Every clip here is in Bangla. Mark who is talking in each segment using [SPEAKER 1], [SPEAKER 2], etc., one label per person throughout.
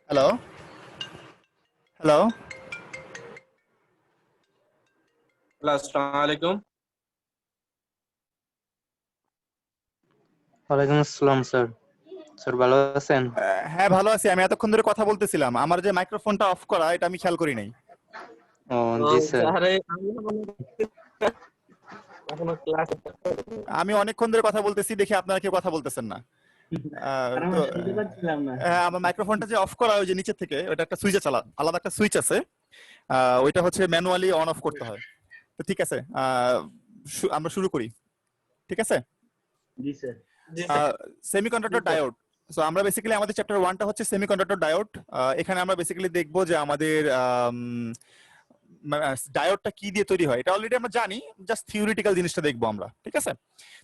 [SPEAKER 1] Hello, hello.
[SPEAKER 2] হ্যালো, আসসালামু আলাইকুম।
[SPEAKER 3] ওয়ালাইকুম আসসালাম স্যার। স্যার ভালো আছেন?
[SPEAKER 1] হ্যাঁ, ভালো আছি। আমি এতক্ষণ ধরে কথা বলতেছিলাম, আমার যে মাইক্রোফোনটা অফ করা এটা আমি খেয়াল করি নাই।
[SPEAKER 3] ও
[SPEAKER 2] ও
[SPEAKER 3] জি স্যার।
[SPEAKER 2] আরে এখনো ক্লাস
[SPEAKER 1] আমি অনেকক্ষণ ধরে কথা বলতেছি, দেখি আপনারা কেউ কথা বলতেছেন না। তো
[SPEAKER 2] শুনতে পাচ্ছিলাম না।
[SPEAKER 1] আমার মাইক্রোফোনটা যে অফ করা, ওই যে নিচের থেকে ওটা একটা সুইচ আছে, আলাদা একটা সুইচ আছে। ওইটা হচ্ছে ম্যানুয়ালি অন অফ করতে হয়। তো ঠিক আছে, আমরা শুরু করি। ঠিক আছে।
[SPEAKER 2] জি স্যার। জি স্যার।
[SPEAKER 1] Semiconductor diode. সো আমরা বেসিক্যালি আমাদের চ্যাপ্টার 1টা হচ্ছে সেমিকন্ডাক্টর ডায়োড। এখানে আমরা বেসিক্যালি দেখবো যে আমাদের ডায়োডটা কি দিয়ে তৈরি হয়, এটা অলরেডি আমরা জানি, জাস্ট থিওরিটিক্যাল জিনিসটা দেখবো আমরা। ঠিক আছে।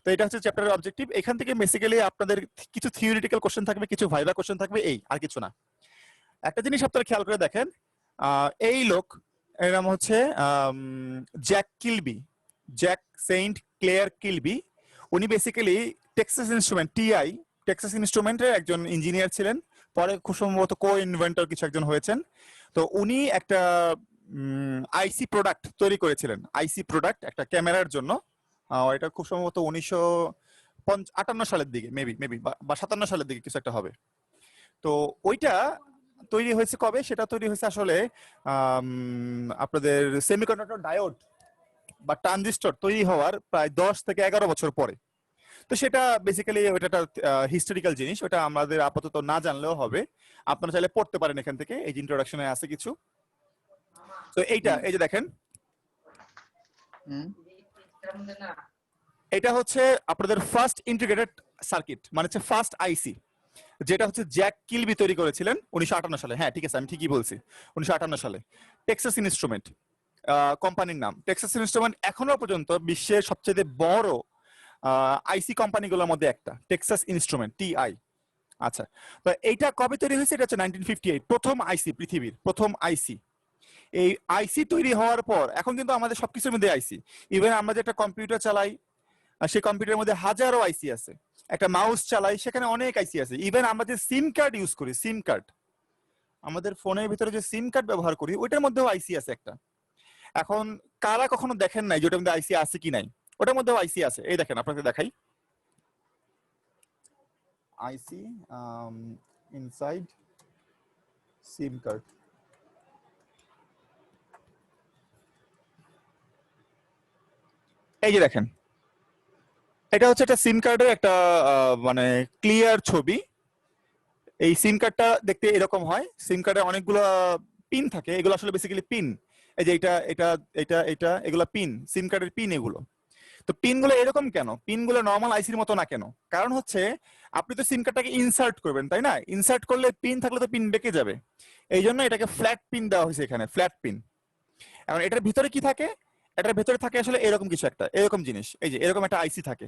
[SPEAKER 1] তো এটা হচ্ছে চ্যাপ্টারের অবজেক্টিভ। এখান থেকে বেসিক্যালি আপনাদের কিছু থিওরিটিক্যাল কোশ্চেন থাকবে, কিছু ভাইভা কোশ্চেন থাকবে, এই আর কিছু না। একটা জিনিস আপনারা খেয়াল করে দেখেন, এই লোক, এর নাম হচ্ছে Jack Kilby, Jack Saint Clair Kilby. উনি basically Texas Instrument, TI, Texas ইনস্ট্রুমেন্টের একজন ইঞ্জিনিয়ার ছিলেন। পরে খুব সম্ভবত কো ইনভেন্টর কিছু একজন হয়েছেন। তো উনি একটা আইসি প্রোডাক্ট তৈরি করেছিলেন, আইসি প্রোডাক্ট একটা ক্যামেরার জন্য। এটা খুব সম্ভবত 1958 সালের দিকে, মেবি মেবি বা 57 সালের দিকে কিছু একটা হবে। তো ওইটা তৈরি হয়েছে কবে? সেটা তৈরি হয়েছে আসলে আপনাদের সেমিকন্ডাক্টর ডায়োড বা ট্রানজিস্টর তৈরি হওয়ার প্রায় 10 থেকে 11 বছর পরে। তো সেটা বেসিক্যালি ওটা একটা হিস্টোরিক্যাল জিনিস, ওটা আমাদের আপাতত না জানলেও হবে। আপনারা চাইলে পড়তে পারেন এখান থেকে, এই ইন্ট্রোডাকশনে আছে কিছু। তো এইটা, এই যে দেখেন, এটা হচ্ছে আপনাদের ফার্স্ট ইন্টিগ্রেটেড সার্কিট, মানে হচ্ছে ফার্স্ট আইসি, যেটা হচ্ছে জ্যাক কিলবি তৈরি করেছিলেন 1958 সালে। হ্যাঁ ঠিক আছে, আমি ঠিকই বলছি, 1958 সালে। টেক্সাস ইনস্ট্রুমেন্ট কোম্পানির নাম। টেক্সাস ইনস্ট্রুমেন্ট এখনো পর্যন্ত বিশ্বের সবচেয়ে বড় আইসি কোম্পানিগুলোর মধ্যে একটা, টেক্সাস ইনস্ট্রুমেন্ট, টিআই। আচ্ছা, তো এইটা কবে তৈরি হয়েছে? এটা হচ্ছে 1958, প্রথম আইসি, পৃথিবীর প্রথম আইসি। এই আইসি তৈরি হওয়ার পর এখন কিন্তু আমাদের সবকিছুর মধ্যে আইসি। ইভেন আমরা যেটা কম্পিউটার চালাই, সেই কম্পিউটারের মধ্যে হাজারো আইসি আছে। একটা মাউস চালাই, সেখানে অনেক আইসি আছে। ইভেন আমরা যে সিম কার্ড ইউজ করি, সিম কার্ড, আমাদের ফোনের ভিতরে যে সিম কার্ড ব্যবহার করি, ওইটার মধ্যেও আইসি আছে একটা। এখন কারা কখনো দেখেন নাই যে ওটার মধ্যে আইসি আছে কি নাই? ওটার মধ্যেও আইসি আছে। এই দেখেন, আপনাকে দেখাই আইসি ইনসাইড সিম কার্ড। এই যে দেখেন, এটা হচ্ছে একটা সিম কার্ডের একটা মানে ক্লিয়ার ছবি। এই সিম কার্ডটা দেখতে এরকম হয়। সিম কার্ডে অনেকগুলো পিন থাকে, এগুলো আসলে বেসিক্যালি পিন। এই যে এটা এটা এটা এটা এগুলো পিন, সিম কার্ডের পিন এগুলো। তো পিনগুলো এরকম কেন? পিনগুলো নর্মাল আইসির মতো না কেন? কারণ হচ্ছে আপনি তো সিম কার্ডটাকে ইনসার্ট করবেন, তাই না? ইনসার্ট করলে পিন থাকলে তো পিন বেঁকে যাবে। এই জন্য এটাকে ফ্ল্যাট পিন দেওয়া হয়েছে এখানে, ফ্ল্যাট পিন। এখন এটার ভিতরে কি থাকে? এটার ভিতরে থাকে আসলে এরকম কিছু একটা, এরকম জিনিস। এই যে এরকম একটা আইসি থাকে।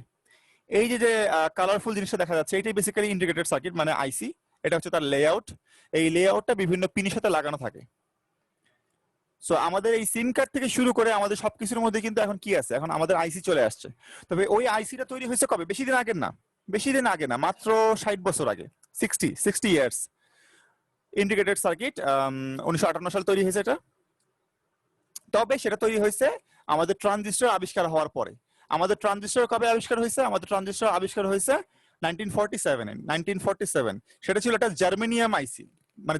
[SPEAKER 1] এই যে যে কালারফুল জিনিসটা দেখা যাচ্ছে, এটাই বেসিক্যালি ইন্টিগ্রেটেড সার্কিট, মানে আইসি। এটা হচ্ছে তার লেআউট। এই লেআউটটা বিভিন্ন পিনের সাথে লাগানো থাকে। সো আমাদের এই সিম কার্ড থেকে শুরু করে আমাদের সবকিছুর মধ্যে কিন্তু এখন কি আছে? এখন আমাদের আইসি চলে আসছে। তবে ওই আইসিটা তৈরি হয়েছে কবে? বেশি দিন আগে না, বেশি দিন আগে না, মাত্র 60 বছর আগে, 60 ইয়ার্স। ইন্টিগ্রেটেড সার্কিট 1958 সালে তৈরি হয়েছে এটা। তবে সেটা তৈরি হয়েছে আমাদের ট্রানজিস্টর আবিষ্কার হওয়ার পরে। আমাদের ট্রানজিস্টর কবে আবিষ্কার হয়েছে? আমাদের ট্রানজিস্টর আবিষ্কার হয়েছে 1947। সেটা ছিল একটা জার্মেনিয়াম আইসি, মানে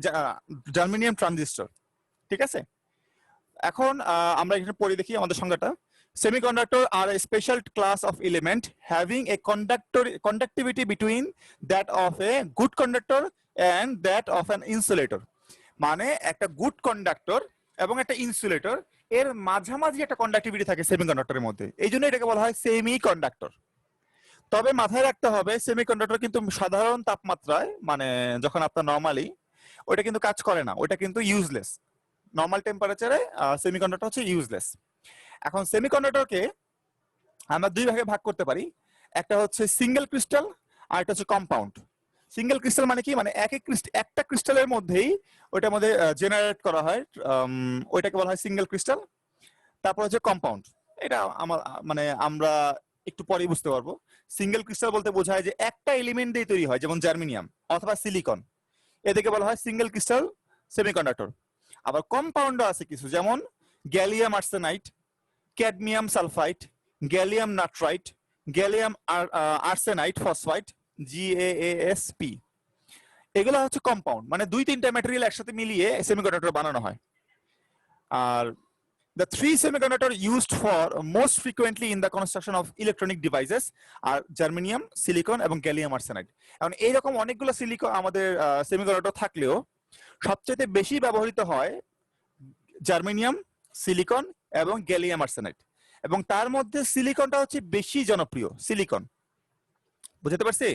[SPEAKER 1] জার্মেনিয়াম ট্রানজিস্টর। ঠিক আছে। এখন আমরা এখানে পড়ে দেখি আমাদের সংজ্ঞাটা। Semiconductor are a special class of element having a conductivity between that of a good conductor and that of an insulator. মানে একটা গুড কন্ডাক্টর এবং একটা ইনসুলেটর এর মাঝামাঝি একটা কন্ডাক্টিভিটি থাকে সেমিকন্ডাক্টরের মধ্যে, এই জন্য এটাকে বলা হয় সেমি কন্ডাক্টর। তবে মাথায় রাখতে হবে, সেমিকন্ডাক্টর কিন্তু সাধারণ তাপমাত্রায়, মানে যখন আপনার নর্মালি, ওইটা কিন্তু কাজ করে না, ওইটা কিন্তু ইউজলেস। নর্মাল টেম্পারেচারে সেমিকন্ডাক্টর হচ্ছে ইউজলেস। এখন সেমিকন্ডাক্টরকে আমরা দুই ভাগে ভাগ করতে পারি। একটা হচ্ছে সিঙ্গেল ক্রিস্টাল, আর একটা হচ্ছে কম্পাউন্ড। সিঙ্গেল ক্রিস্টাল মানে কি? মানে একটা ক্রিস্টালের মধ্যেই ওইটার মধ্যে জেনারেট করা হয়, ওইটাকে বলা হয় সিঙ্গেল ক্রিস্টাল। তারপর হচ্ছে কম্পাউন্ড। এটা আমার মানে আমরা একটু পরেই বুঝতে পারবো। সিঙ্গেল ক্রিস্টাল বলতে বোঝায় যে একটা এলিমেন্ট দিয়ে তৈরি হয়, যেমন জার্মেনিয়াম অথবা সিলিকন। এদেরকে বলা হয় সিঙ্গেল ক্রিস্টাল সেমিকন্ডাক্টর। আবার কম্পাউন্ডও আছে কিছু, যেমন gallium arsenide, cadmium sulphide, gallium nitrite, gallium arsenide phosphide, GaAsP। এগুলো হচ্ছে কম্পাউন্ড, মানে 2-3টা ম্যাটেরিয়াল একসাথে মিলিয়ে সেমিকন্ডাক্টর বানানো হয়। আর the three semiconductors used for most frequently in the construction of electronic devices are germanium, silicon এবং gallium arsenide। এখন এইরকম অনেকগুলো সিলিকন আমাদের সেমিকন্ডাক্টর থাকলেও সবচেয়ে বেশি ব্যবহৃত হয় জার্মেনিয়াম, সিলিকন এবং গ্যালিয়াম আর্সেনাইড, এবং তার মধ্যে সিলিকনটা হচ্ছে বেশি জনপ্রিয়। সিলিকন, বুঝতে পারছি,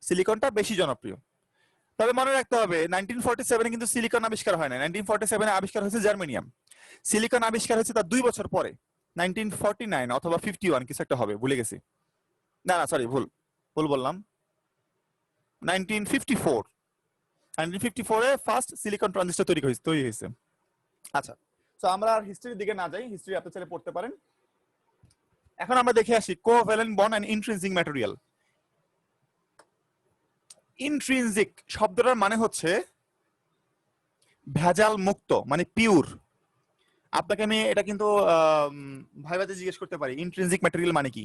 [SPEAKER 1] সিলিকনটা বেশি জনপ্রিয়। তবে মনে রাখতে হবে 1947 কিন্তু সিলিকন আবিষ্কার হয় না, 1947 আবিষ্কার হয়েছে জার্মেনিয়াম। সিলিকন আবিষ্কার হয়েছে তার 2 বছর পরে, 1949 অথবা 51 কিছু একটা হবে, ভুলে গেছি। না না সরি, ভুল বললাম, 1954 1954 এ ফার্স্ট সিলিকন ট্রানজিস্টর তৈরি হয়েছে। আচ্ছা, তো আমরা আর হিস্ট্রির দিকে না যাই, হিস্ট্রি আপনি চাইলে পড়তে পারেন। এখন আমরা দেখে আসি covalent bond and intrinsic material. Intrinsic শব্দটার মানে হচ্ছে ভেজাল মুক্ত, মানে পিওর। আপনাকে আমি এটা কিন্তু ভাইভাতে জিজ্ঞেস করতে পারি ইন্ট্রিনসিক ম্যাটেরিয়াল মানে কি।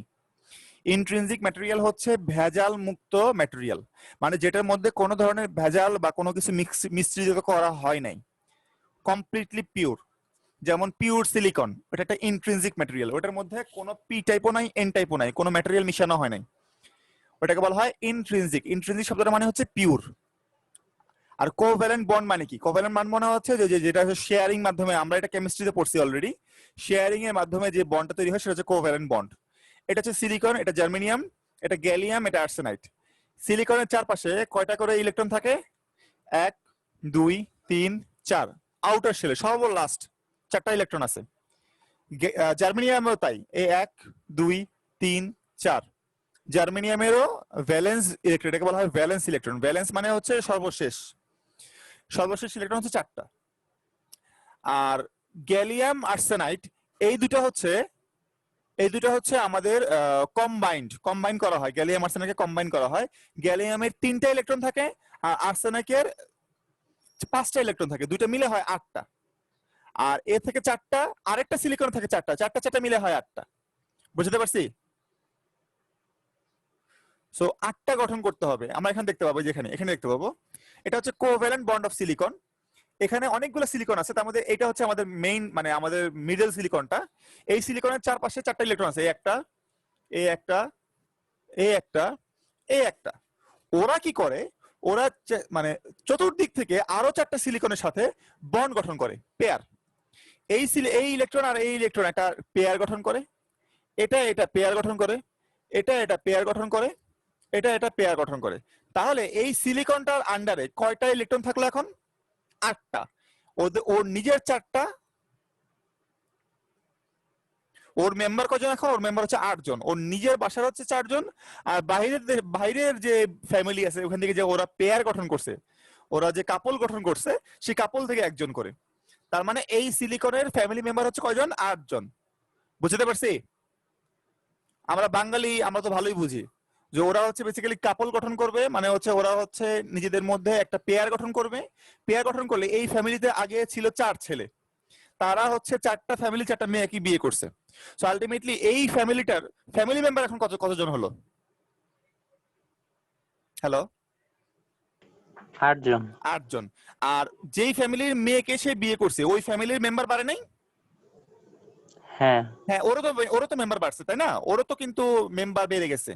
[SPEAKER 1] ইন্ট্রিনসিক ম্যাটেরিয়াল হচ্ছে ভেজাল মুক্ত ম্যাটেরিয়াল, মানে যেটার মধ্যে কোনো ধরনের ভেজাল বা কোনো কিছু মিশ্রিত করা হয় নাই, কমপ্লিটলি পিওর। যেমন পিওর সিলিকন, ওটা একটা ইন্ট্রিনসিক ম্যাটেরিয়াল, ওটার মধ্যে কোনো পি টাইপও নাই, এন টাইপও নাই, কোনো ম্যাটেরিয়াল মিশানো হয় নাই, ওটাকে বলা হয় ইন্ট্রিনসিক। ইন্ট্রিনসিক শব্দটা মানে হচ্ছে পিওর। আর কোভ্যালেন্ট বন্ড মানে কি? কোভ্যালেন্ট বন্ড মানে হচ্ছে যে যেটা শেয়ারিং মাধ্যমে, আমরা এটা কেমিস্ট্রিতে পড়ছি অলরেডি, শেয়ারিং এর মাধ্যমে যে বন্ডটা তৈরি হয় সেটা হচ্ছে কোভ্যালেন্ট বন্ড। এটা হচ্ছে সিলিকন, এটা জার্মেনিয়াম, এটা গ্যালিয়াম, এটা আর্সেনাইড। সিলিকনের চারপাশে কয়টা করে ইলেকট্রন থাকে? 1 2 3 4। আউটার শেলে সর্বলাস্ট 4টা ইলেকট্রন আছে। জার্মেনিয়ামেও তাই, এই 1 2 3 4। জার্মেনিয়ামেরও ভ্যালেন্স ইলেকট্রন, এটাকে বলা হয় ভ্যালেন্স ইলেকট্রন। ভ্যালেন্স মানে হচ্ছে সর্বশেষ ইলেকট্রন হচ্ছে 4টা। আর গ্যালিয়াম আর্সেনাইড, এই দুটো হচ্ছে আমাদের কম্বাইন করা হয়, গ্যালিয়াম আর্সেনাইডকে কম্বাইন করা হয়। গ্যালিয়ামের 3টা ইলেকট্রন থাকে আর আর্সেনাইডের 5টা ইলেকট্রন থাকে, দুটো মিলে হয় 8টা। আর এ থেকে 4টা, আরেকটা সিলিকন থাকে 4টা মিলে হয় 8টা। বুঝতে পারছি? সো 8টা গঠন করতে হবে। আমরা এখানে দেখতে পাবো, এখানে দেখতে পাবো, এটা হচ্ছে কোভ্যালেন্ট বন্ড অফ সিলিকন। এখানে অনেকগুলো সিলিকন আছে, তার মধ্যে এটা হচ্ছে আমাদের মেইন, মানে আমাদের মিডল সিলিকনটা। এই সিলিকনের চারপাশে 4টা ইলেকট্রন আছে, এই একটা। ওরা কি করে? ওরা মানে চতুর্দিক থেকে আরো 4টা সিলিকনের সাথে বন্ড গঠন করে, পেয়ার। এই ইলেকট্রন আর এই ইলেকট্রন একটা পেয়ার গঠন করে, এটা পেয়ার গঠন করে, এটা পেয়ার গঠন করে, এটা পেয়ার গঠন করে। তাহলে এই সিলিকনটার আন্ডারে কয়টা ইলেকট্রন থাকলো এখন? 8টা। ওর নিজের 4টা, ওর মেম্বার কজন এখন? ওর মেম্বার হচ্ছে 8 জন। ওর নিজের বাসার হচ্ছে 4 জন, আর বাইরের যে ফ্যামিলি আছে ওখান থেকে যে ওরা পেয়ার গঠন করছে, ওরা যে কাপল গঠন করছে, সেই কাপল থেকে 1 জন করে। তার মানে এই সিলিকনের ফ্যামিলি মেম্বার হচ্ছে কয়জন? 8 জন। বুঝতে পারছি? আমরা বাঙালি, আমরা তো ভালোই বুঝি যে ওরা হচ্ছে বেসিক্যালি কাপল গঠন করবে, মানে হচ্ছে ওরা হচ্ছে নিজেদের মধ্যে একটা পেয়ার গঠন করবে। পেয়ার গঠন করলে এই ফ্যামিলিতে আগে ছিল 4 ছেলে, তারা হচ্ছে 4টা ফ্যামিলি 4টা মেয়েকে বিয়ে করছে। সো আলটিমেটলি এই ফ্যামিলিটার ফ্যামিলি মেম্বার এখন কতজন হলো? হ্যালো,
[SPEAKER 3] 8 জন।
[SPEAKER 1] 8 জন। আর যেই ফ্যামিলির মেয়েকে সে বিয়ে করছে, ওই ফ্যামিলির মেম্বার বাড়ে নাই?
[SPEAKER 3] হ্যাঁ।
[SPEAKER 1] হ্যাঁ, ওরও তো মেম্বার বাড়ছে, তাই না? ওরও তো কিন্তু মেম্বার বেড়ে গেছে।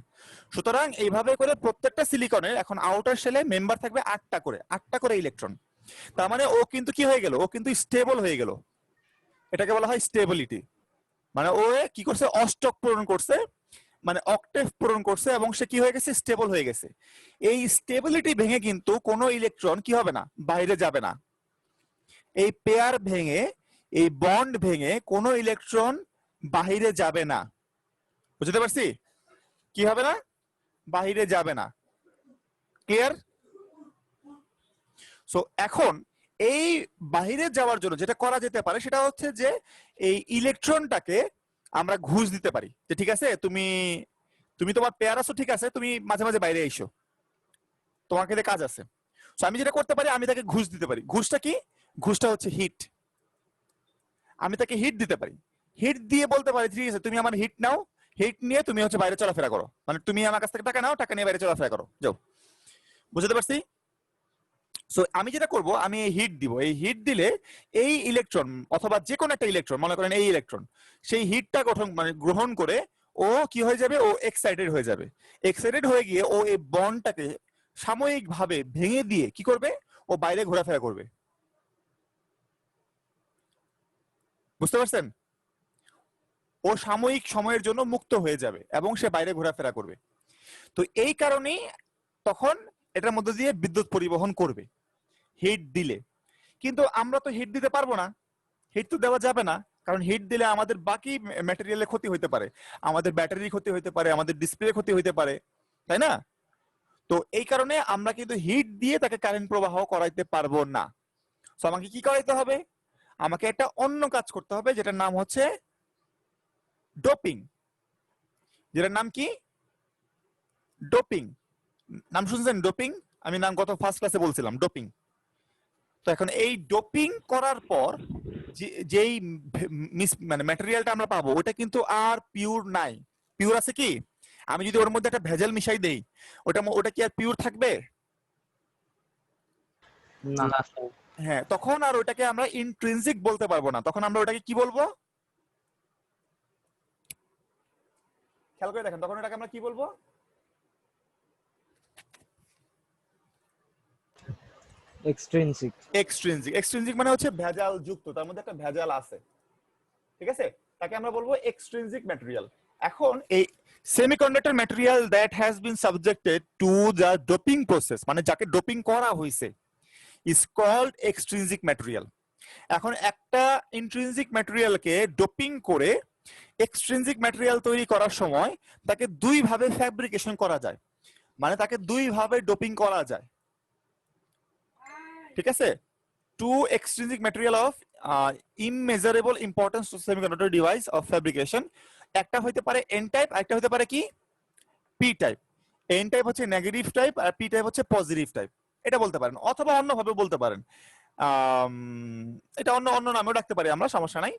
[SPEAKER 1] সুতরাং এইভাবে করে প্রত্যেকটা সিলিকনের এখন আউটার শেলে মেম্বার থাকবে 8টা করে ইলেকট্রন। তার মানে ও কিন্তু কি হয়ে গেল? ও কিন্তু স্টেবল হয়ে গেল। এটাকে বলা হয় স্টেবিলিটি। মানে ও কি করছে? অষ্টক পূরণ করছে, মানে অক্টেভ পূরণ করছে, এবং সে কি হয়ে গেছে? স্টেবল হয়ে গেছে। এই স্টেবিলিটি ভেঙে কিন্তু কোনো ইলেকট্রন কি হবে না? বাইরে যাবে না। এই পেয়ার ভেঙে, এই বন্ড ভেঙে কোনো ইলেকট্রন বাহিরে যাবে না। বুঝতে পারছি? কি হবে না? বাহিরে যাবে না। ক্লিয়ার? সো এখন এই বাহিরে যাওয়ার জন্য যেটা করা যেতে পারে সেটা হচ্ছে যে এই ইলেকট্রনটাকে আমরা ঘুষ দিতে পারি, যে ঠিক আছে তুমি তোমার পেয়ার আছো, ঠিক আছে, তুমি মাঝে মাঝে বাইরে এসো, তোমার কাছে কাজ আছে। সো আমি যেটা করতে পারি, আমি তাকে ঘুষ দিতে পারি। ঘুষটা কি? ঘুষটা হচ্ছে হিট। আমি তাকে হিট দিতে পারি। হিট দিয়ে বলতে পারি ঠিক আছে তুমি আমার হিট নাও, হিট নিয়ে তুমি হচ্ছে বাইরে চলাফেরা করো, মানে তুমি আমার কাছ থেকে টাকা নাও, টাকা নিয়ে বাইরে চলাফেরা করো, যাও। বুঝতে পারছি? সো আমি যেটা করব, আমি এই হিট দিব। এই হিট দিলে এই ইলেকট্রন অথবা যে কোনো একটা ইলেকট্রন, মনে করেন এই ইলেকট্রন, সেই হিটটা গ্রহণ করে ও কি হয়ে যাবে, ও এক্সাইটেড হয়ে যাবে। এক্সাইটেড হয়ে গিয়ে ও এই বন্ডটাকে সাময়িকভাবে ভেঙে দিয়ে কি করবে, ও বাইরে ঘোরাফেরা করবে। বুঝতে পারছেন? ও সাময়িক সময়ের জন্য মুক্ত হয়ে যাবে এবং সে বাইরে ঘোরাফেরা করবে। তো এই কারণেই তখন এটার মধ্যে দিয়ে বিদ্যুৎ পরিবহন করবে হিট দিলে। কিন্তু আমরা তো হিট দিতে পারবো না, হিট তো দেওয়া যাবে না, কারণ হিট দিলে আমাদের বাকি ম্যাটেরিয়ালের ক্ষতি হতে পারে, আমাদের ব্যাটারির ক্ষতি হতে পারে, আমাদের ডিসপ্লে ক্ষতি হতে পারে, তাই না? তো এই কারণে আমরা কিন্তু হিট দিয়ে তাকে কারেন্ট প্রবাহ করাইতে পারবো না। তো আমাকে কি করাইতে হবে? আমাকে একটা অন্য কাজ করতে হবে, যেটার নাম হচ্ছে ডোপিং। যেটার নাম কি? ডোপিং। নাম শুনছেন ডোপিং? আমি নাম গত ফার্স্ট ক্লাসে বলছিলাম ডোপিং। তো এখন এই ডোপিং করার পর যেই মানে ম্যাটেরিয়ালটা আমরা পাবো, ওটা কিন্তু আর পিওর নাই। পিওর আছে কি? আমি যদি ওর মধ্যে একটা ভেজাল মিশাই দেই, ওটা কি আর পিওর থাকবে?
[SPEAKER 3] না স্যার।
[SPEAKER 1] হ্যাঁ, তখন আর ওটাকে আমরা ইন্ট্রিনসিক বলতে পারবো না, তখন আমরা ওটাকে কি বলবো? খেয়াল করে দেখেন, তখন ওটাকে আমরা কি বলবো?
[SPEAKER 4] এক্সট্রিনসিক।
[SPEAKER 1] এক্সট্রিনসিক। এক্সট্রিনসিক মানে হচ্ছে ভেজাল যুক্ত, তার মধ্যে একটা ভেজাল আছে, ঠিক আছে? তাকে আমরা বলবো এক্সট্রিনসিক ম্যাটেরিয়াল। এখন এই semiconductor material that has been subjected to the doping process, মানে যাকে ডোপিং করা হয়েছে, ইজ কল্ড এক্সট্রিনসিক ম্যাটেরিয়াল। এখন একটা ইন্ট্রিনসিক ম্যাটেরিয়ালকে ডোপিং করে এক্সট্রিনসিক ম্যাটেরিয়াল তৈরি করার সময় তাকে দুই ভাবে ফ্যাব্রিকেশন করা যায়, মানে তাকে দুই ভাবে ডোপিং করা যায়, ঠিক আছে? Two extrinsic material of immeasurable importance to semiconductor device of fabrication, একটা হইতে পারে n টাইপ, আরেকটা হইতে পারে কি p টাইপ। n টাইপ হচ্ছে নেগেটিভ টাইপ আর p টাইপ হচ্ছে পজিটিভ টাইপ, এটা বলতে পারেন, অথবা অন্যভাবে বলতে পারেন। এটা অন্য অন্য নামেও রাখতে পারি আমরা, সমস্যা নাই।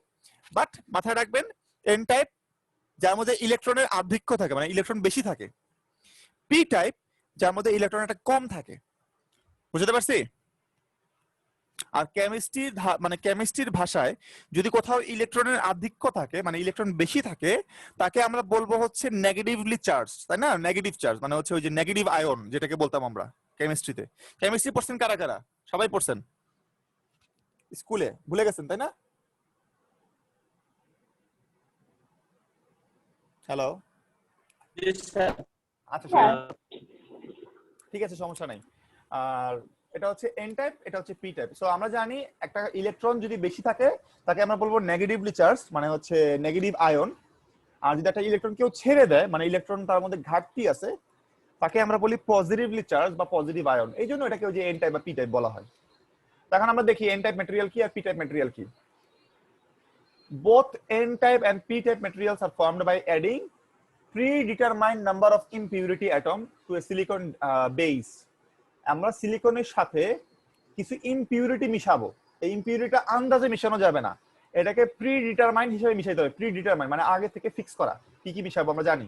[SPEAKER 1] বাট মাথায় রাখবেন n টাইপ যার মধ্যে ইলেকট্রনের আধিক্য থাকে, মানে ইলেকট্রন বেশি থাকে। p টাইপ যার মধ্যে ইলেকট্রন একটা কম থাকে। বুঝতে পারছি? আর কেমিস্ট্রির ভাষায় যদি কোথাও ইলেকট্রনের আধিক্য থাকে, মানে ইলেকট্রন বেশি থাকে, তাকে আমরা বলবো হচ্ছে নেগেটিভলি চার্জ, তাই না? নেগেটিভ চার্জ মানে হচ্ছে ওই যে নেগেটিভ আয়ন, যেটাকে বলতাম আমরা কেমিস্ট্রিতে। কেমিস্ট্রি পড়ছেন কারা কারা? সবাই পড়ছেন স্কুলে, ভুলে গেছেন তাই না? হ্যালো, আচ্ছা ঠিক আছে, সমস্যা নাই। আর এটা হচ্ছে এন টাইপ, এটা হচ্ছে পি টাইপ। সো আমরা জানি একটা ইলেকট্রন যদি বেশি থাকে তাকে আমরা বলবো নেগেটিভলি চার্জ, মানে হচ্ছে নেগেটিভ আয়ন। আর যদি একটা ইলেকট্রন কেউ ছেড়ে দেয়, মানে ইলেকট্রন তার মধ্যে ঘাটতি আছে, তাকে আমরা বলি পজিটিভলি চার্জ বা পজিটিভ আয়ন। এই জন্য এটাকে ওই যে এন টাইপ বা পি টাইপ বলা হয়। তখন আমরা দেখি এন টাইপ ম্যাটেরিয়াল কি আর পি টাইপ ম্যাটেরিয়াল কি। Both n type and p type materials are formed by adding predetermined number of impurity atom to a silicon base. আমরা সিলিকনের সাথে কিছু ইমপিউরিটি মিশাবো। এই ইমপিউরিটিটা আন্দাজে মিশানো যাবে না, এটাকে প্রিডিটারমাইন্ড হিসেবে মিশাইতে হবে। প্রিডিটারমাইন্ড মানে আগে থেকে ফিক্স করা, কি কি মিশাবো আমরা জানি।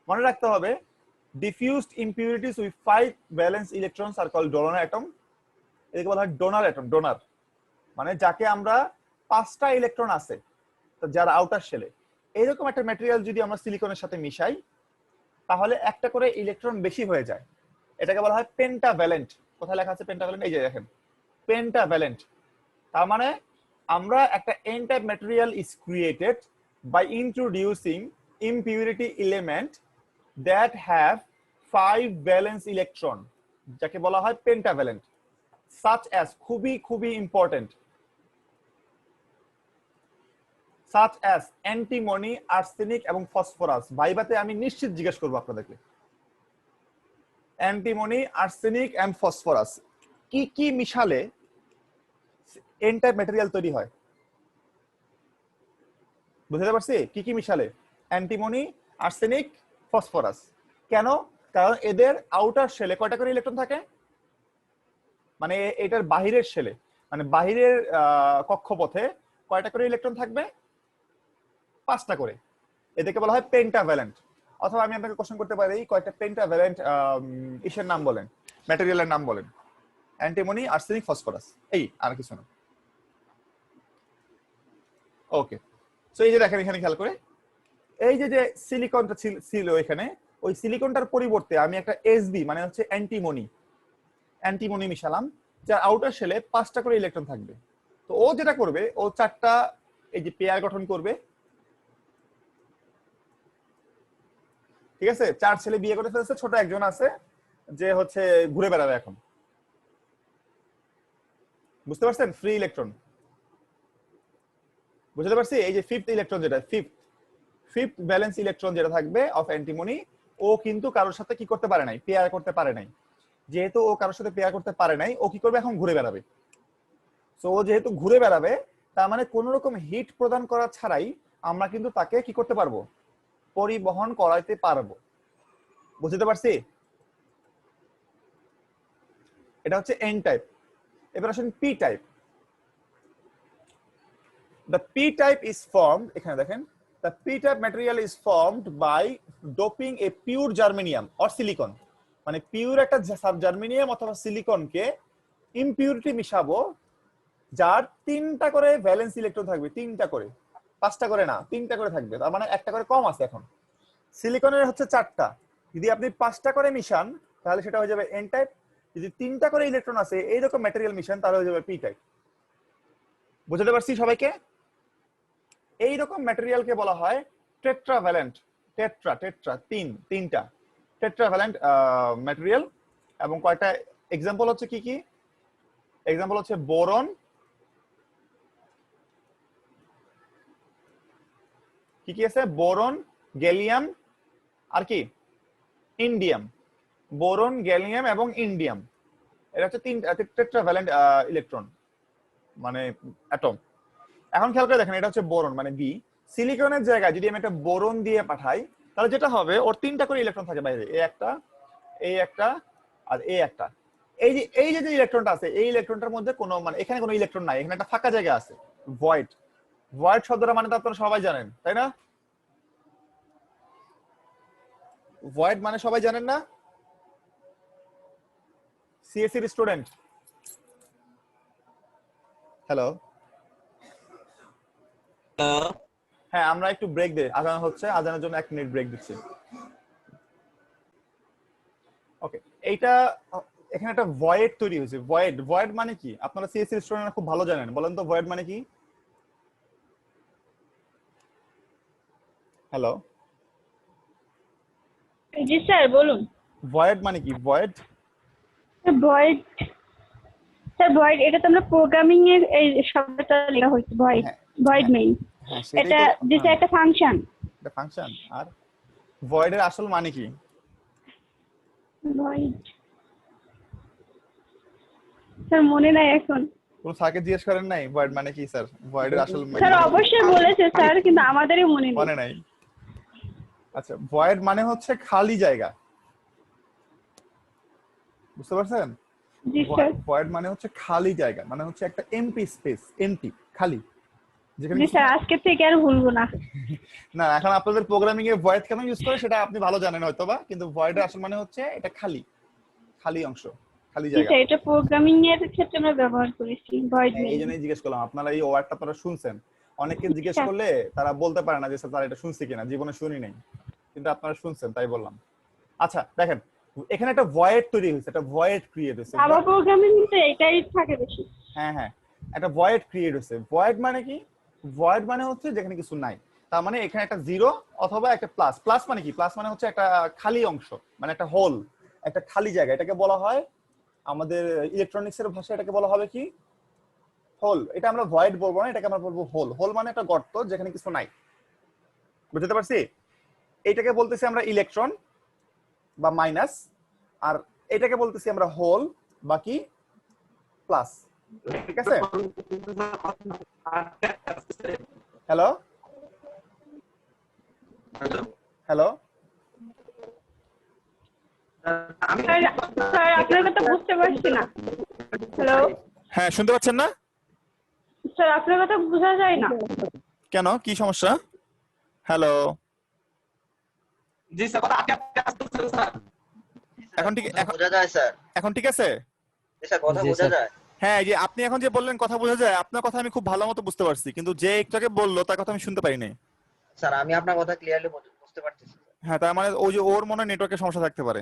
[SPEAKER 1] মনে রাখতে হবে diffused impurities with 5 valence electrons are called donor atom. এটাকে বলা হয় ডোনার অ্যাটম। ডোনার মানে যাকে আমরা 5টা ইলেকট্রন আছে যারা আউটার শেলে, এরকম একটা ম্যাটেরিয়াল যদি আমরা সিলিকনের সাথে মিশাই, তাহলে একটা করে ইলেকট্রন বেশি হয়ে যায়। এটাকে বলা হয় পেন্টাভ্যালেন্ট। কোথায় লেখা আছে পেন্টাভ্যালেন্ট? এই যে দেখেন, পেন্টাভ্যালেন্ট। তার মানে আমরা একটা N type material is created by introducing impurity element that have 5 valence electron, যাকে বলা হয় পেন্টাভ্যালেন্ট। সাচ অ্যাজ, খুবই খুবই important, such as antimony, arsenic এবং ফসফরাস। ভাইবাতে আমি নিশ্চিত জিজ্ঞেস করবো আপনাদেরকে, অ্যান্টিমনি, আর্সেনিক এন্ড ফসফরাস কি কি মিশালে এন টাইপ ম্যাটেরিয়াল তৈরি হয়? বুঝতে পারছি কি কি মিশালে? Antimony, arsenic, phosphorus. কেন? কারণ এদের আউটার শেলে কয়টা করে ইলেকট্রন থাকে? মানে এটার বাহিরের শেলে, মানে বাহিরের কক্ষপথে কয়টা করে ইলেকট্রন থাকবে? 5টা করে। এটাকে বলা হয় পেন্টাভ্যালেন্ট। অথবা আমি আপনাকে কোশ্চেন করতে পারি কয়টা পেন্টাভ্যালেন্ট ইসের নাম বলেন, ম্যাটেরিয়ালের নাম বলেন। অ্যান্টিমনি, আর্সেনিক, ফসফরাস, এই আর কিছু না। ওকে, সো এই যে দেখেন এখানে খেয়াল করে, এই যে যে সিলিকনটা ছিল এখানে, ওই সিলিকনটার পরিবর্তে আমি একটা এসবি মানে হচ্ছে অ্যান্টিমনি মিশালাম, যার আউটার শেলে 5টা করে ইলেকট্রন থাকবে। তো ও যেটা করবে, ও 4টা এই যে পেয়ার গঠন করবে, ঠিক আছে? 4 ছেলে বিয়ে করে ফেলছে, ছোট একজন আছে যে হচ্ছে ঘুরে বেড়াবে এখন, বুঝতে পারছেন? ফ্রি ইলেকট্রন, বুঝতে পারছি? এই যে ফিফথ ইলেকট্রন, যেটা ফিফথ ভ্যালেন্স ইলেকট্রন যেটা থাকবে অফ অ্যান্টিমনি, ও কিন্তু কারোর সাথে কি করতে পারে নাই, পেয়ার করতে পারে নাই। যেহেতু ও কারোর সাথে পেয়ার করতে পারে নাই, ও কি করবে? এখন ঘুরে বেড়াবে। সো ও যেহেতু ঘুরে বেড়াবে, তার মানে কোন রকম হিট প্রদান করা ছাড়াই আমরা কিন্তু তাকে কি করতে পারবো? পরিবহন করাইতে পারবো। বুঝতে পারছি? এটা হচ্ছে এন টাইপ। এবার আসেন P type. The p type is formed, এখানে দেখেন, the p type material is formed by doping a pure germanium or silicon, মানে পিওর একটা জার্মেনিয়াম অথবা সিলিকনকে ইমপিউরিটি মিশাবো, যার 3টা করে ভ্যালেন্স ইলেকট্রন থাকবে, 3টা করে, 5টা করে না, 3টা করে থাকবে। তার মানে একটা করে কম আছে। এখন সিলিকনের হচ্ছে 4টা, যদি আপনি 5টা করে মিশান তাহলে সেটা হয়ে যাবে এন টাইপ। যদি 3টা করে ইলেকট্রন আছে এইরকম ম্যাটেরিয়াল মিশান তাহলে হয়ে যাবে পি টাইপ। বুঝতে পারছি সবাইকে? এইরকম ম্যাটেরিয়ালকে বলা হয় টেট্রাভ্যালেন্ট। টেট্রা তিনটা টেট্রাভ্যালেন্ট ম্যাটেরিয়াল। এবং কয়টা এক্সাম্পল হচ্ছে কি কি? এক্সাম্পল হচ্ছে বোরন, কি কি আছে? বোরন, গ্যালিয়াম, আর কি? ইন্ডিয়াম। বোরন, গ্যালিয়াম এবং ইন্ডিয়াম, এটা হচ্ছে 3টা টেট্রাভ্যালেন্ট ইলেকট্রন মানে অ্যাটম। এখন খেয়াল করে দেখেন, এটা হচ্ছে বোরন মানে বি। সিলিকনের জায়গায় যদি আমি একটা বোরন দিয়ে পাঠাই তাহলে যেটা হবে, ওর 3টা করে ইলেকট্রন থাকে বাইরে, এই একটা, এই একটা, আর এই একটা। এই যে ইলেকট্রনটা আছে, এই ইলেকট্রনটার মধ্যে কোনো মানে এখানে কোনো ইলেকট্রন নাই, এখানে একটা ফাঁকা জায়গা আছে, ভয়েড। ভয়েড শব্দটা মানে তো আপনারা সবাই জানেন, তাই না? ভয়েড মানে সবাই জানেন না? সিএসসি এর স্টুডেন্ট, হ্যালো। হ্যাঁ, আমরা একটু ব্রেক দিই, আজান হচ্ছে, আজানের জন্য 1 মিনিট ব্রেক দিচ্ছি। ওকে, এইটা এখানে একটা ভয়েড তৈরি হয়েছে। ভয়েড মানে কি? আপনারা সিএসসি স্টুডেন্টরা খুব ভালো জানেন, বলেন তো ভয়েড মানে কি? হ্যালো,
[SPEAKER 5] জি স্যার বলুন।
[SPEAKER 1] ভয়েড মানে কি? ভয়েড
[SPEAKER 5] ভয়েড, স্যার ভয়েড এটা তো আমরা প্রোগ্রামিং এর এই শব্দটা লেখা হয়েছে, ভয়েড,
[SPEAKER 1] হ্যাঁ,
[SPEAKER 5] ভয়েড মেইন।
[SPEAKER 1] হ্যাঁ সেটাই
[SPEAKER 5] এটা
[SPEAKER 1] তো,
[SPEAKER 5] দিস একটা ফাংশন।
[SPEAKER 1] এটা ফাংশন। আর ভয়েডের আসল মানে কি?
[SPEAKER 5] ভয়েড স্যার মনে নাই এখন।
[SPEAKER 1] কোন স্যারকে জিজ্ঞেস করেন নাই ভয়েড মানে কি? স্যার ভয়েডের আসল
[SPEAKER 5] স্যার অবশ্যই বলেছে স্যার, কিন্তু আমাদেরই মনে নেই।
[SPEAKER 1] মনে নাই? আচ্ছা, ভয়েড মানে হচ্ছে খালি জায়গা, বুঝতে পারছেন?
[SPEAKER 5] জি স্যার।
[SPEAKER 1] ভয়েড মানে হচ্ছে খালি জায়গা, মানে হচ্ছে একটা এমটি স্পেস, এমটি, খালি, যেখানে
[SPEAKER 5] জি স্যার, আজকে থেকে আর ভুলবো না।
[SPEAKER 1] না। এখন আপনাদের প্রোগ্রামিং এ ভয়েড কেন ইউজ করে সেটা আপনি ভালো জানেন হয়তোবা, কিন্তু ভয়েডের আসল মানে হচ্ছে এটা খালি, খালি অংশ, খালি
[SPEAKER 5] জি
[SPEAKER 1] জায়গা।
[SPEAKER 5] স্যার, এটা প্রোগ্রামিং এর ক্ষেত্রে আমরা ব্যবহার করেছি ভয়েড
[SPEAKER 1] এই
[SPEAKER 5] মেইন।
[SPEAKER 1] জন্যই জিজ্ঞেস করলাম, আপনারা এই ওয়ার্ডটা আপনারা শুনছেন। অনেকে জিজ্ঞেস করলে তারা বলতে পারে না যে স্যার তারা এটা শুনছে কিনা, জীবনে শুনি নাই, কিন্তু আপনারা শুনছেন তাই বললাম। আচ্ছা দেখেন, এখানে একটা ভয়েড তৈরি হয়েছে, একটা ভয়েড ক্রিয়েট হয়েছে।
[SPEAKER 5] জাভা প্রোগ্রামিং তো এটাই থাকে বেশি।
[SPEAKER 1] হ্যাঁ হ্যাঁ, একটা ভয়েড ক্রিয়েট হয়েছে। ভয়েড মানে কি? ভয়েড মানে হচ্ছে যেখানে কিছু নাই। তার মানে এখানে একটা জিরো অথবা একটা প্লাস। প্লাস মানে কি? প্লাস মানে হচ্ছে একটা খালি অংশ, মানে একটা হোল, একটা খালি জায়গা। এটাকে বলা হয় আমাদের ইলেকট্রনিক্স এর ভাষায় এটাকে বলা হবে কি? হোল। এটা আমরা ভয়েড বলবো না, এটাকে আমরা বলবো হোল। হোল মানে একটা গর্ত যেখানে কিছু নাই, বুঝতে পারছি? এটাকে বলতেছি আমরা ইলেকট্রন বা মাইনাস, আর এটাকে বলতেছি আমরা হোল বা কি? প্লাস। ঠিক আছে? হ্যালো হ্যালো,
[SPEAKER 5] স্যার আপনার কথা বুঝতে পারছি না। হ্যালো
[SPEAKER 1] হ্যাঁ, শুনতে পাচ্ছেন না?
[SPEAKER 5] স্যার, আপনার কথা বোঝা যায় না।
[SPEAKER 1] কেন, কি সমস্যা? হ্যালো,
[SPEAKER 2] জি স্যার, কথা আপনি আসতেছেন স্যার।
[SPEAKER 1] এখন ঠিক
[SPEAKER 6] বোঝা যায় স্যার।
[SPEAKER 1] এখন ঠিক আছে?
[SPEAKER 6] স্যার কথা
[SPEAKER 4] জি,
[SPEAKER 6] বোঝা
[SPEAKER 4] স্যার।
[SPEAKER 6] যায়।
[SPEAKER 1] হ্যাঁ, এই যে আপনি এখন যে বললেন কথা বোঝা যায়, আপনার কথা আমি খুব ভালো মতো বুঝতে পারছি, কিন্তু যে একটু আগে বললো তার কথা আমি শুনতে পারিনি।
[SPEAKER 6] স্যার আমি আপনার কথা ক্লিয়ারলি বুঝতে পারতেছি।
[SPEAKER 1] হ্যাঁ, তার মানে ওই যে ওর মনে হয় নেটওয়ার্কের সমস্যা থাকতে পারে।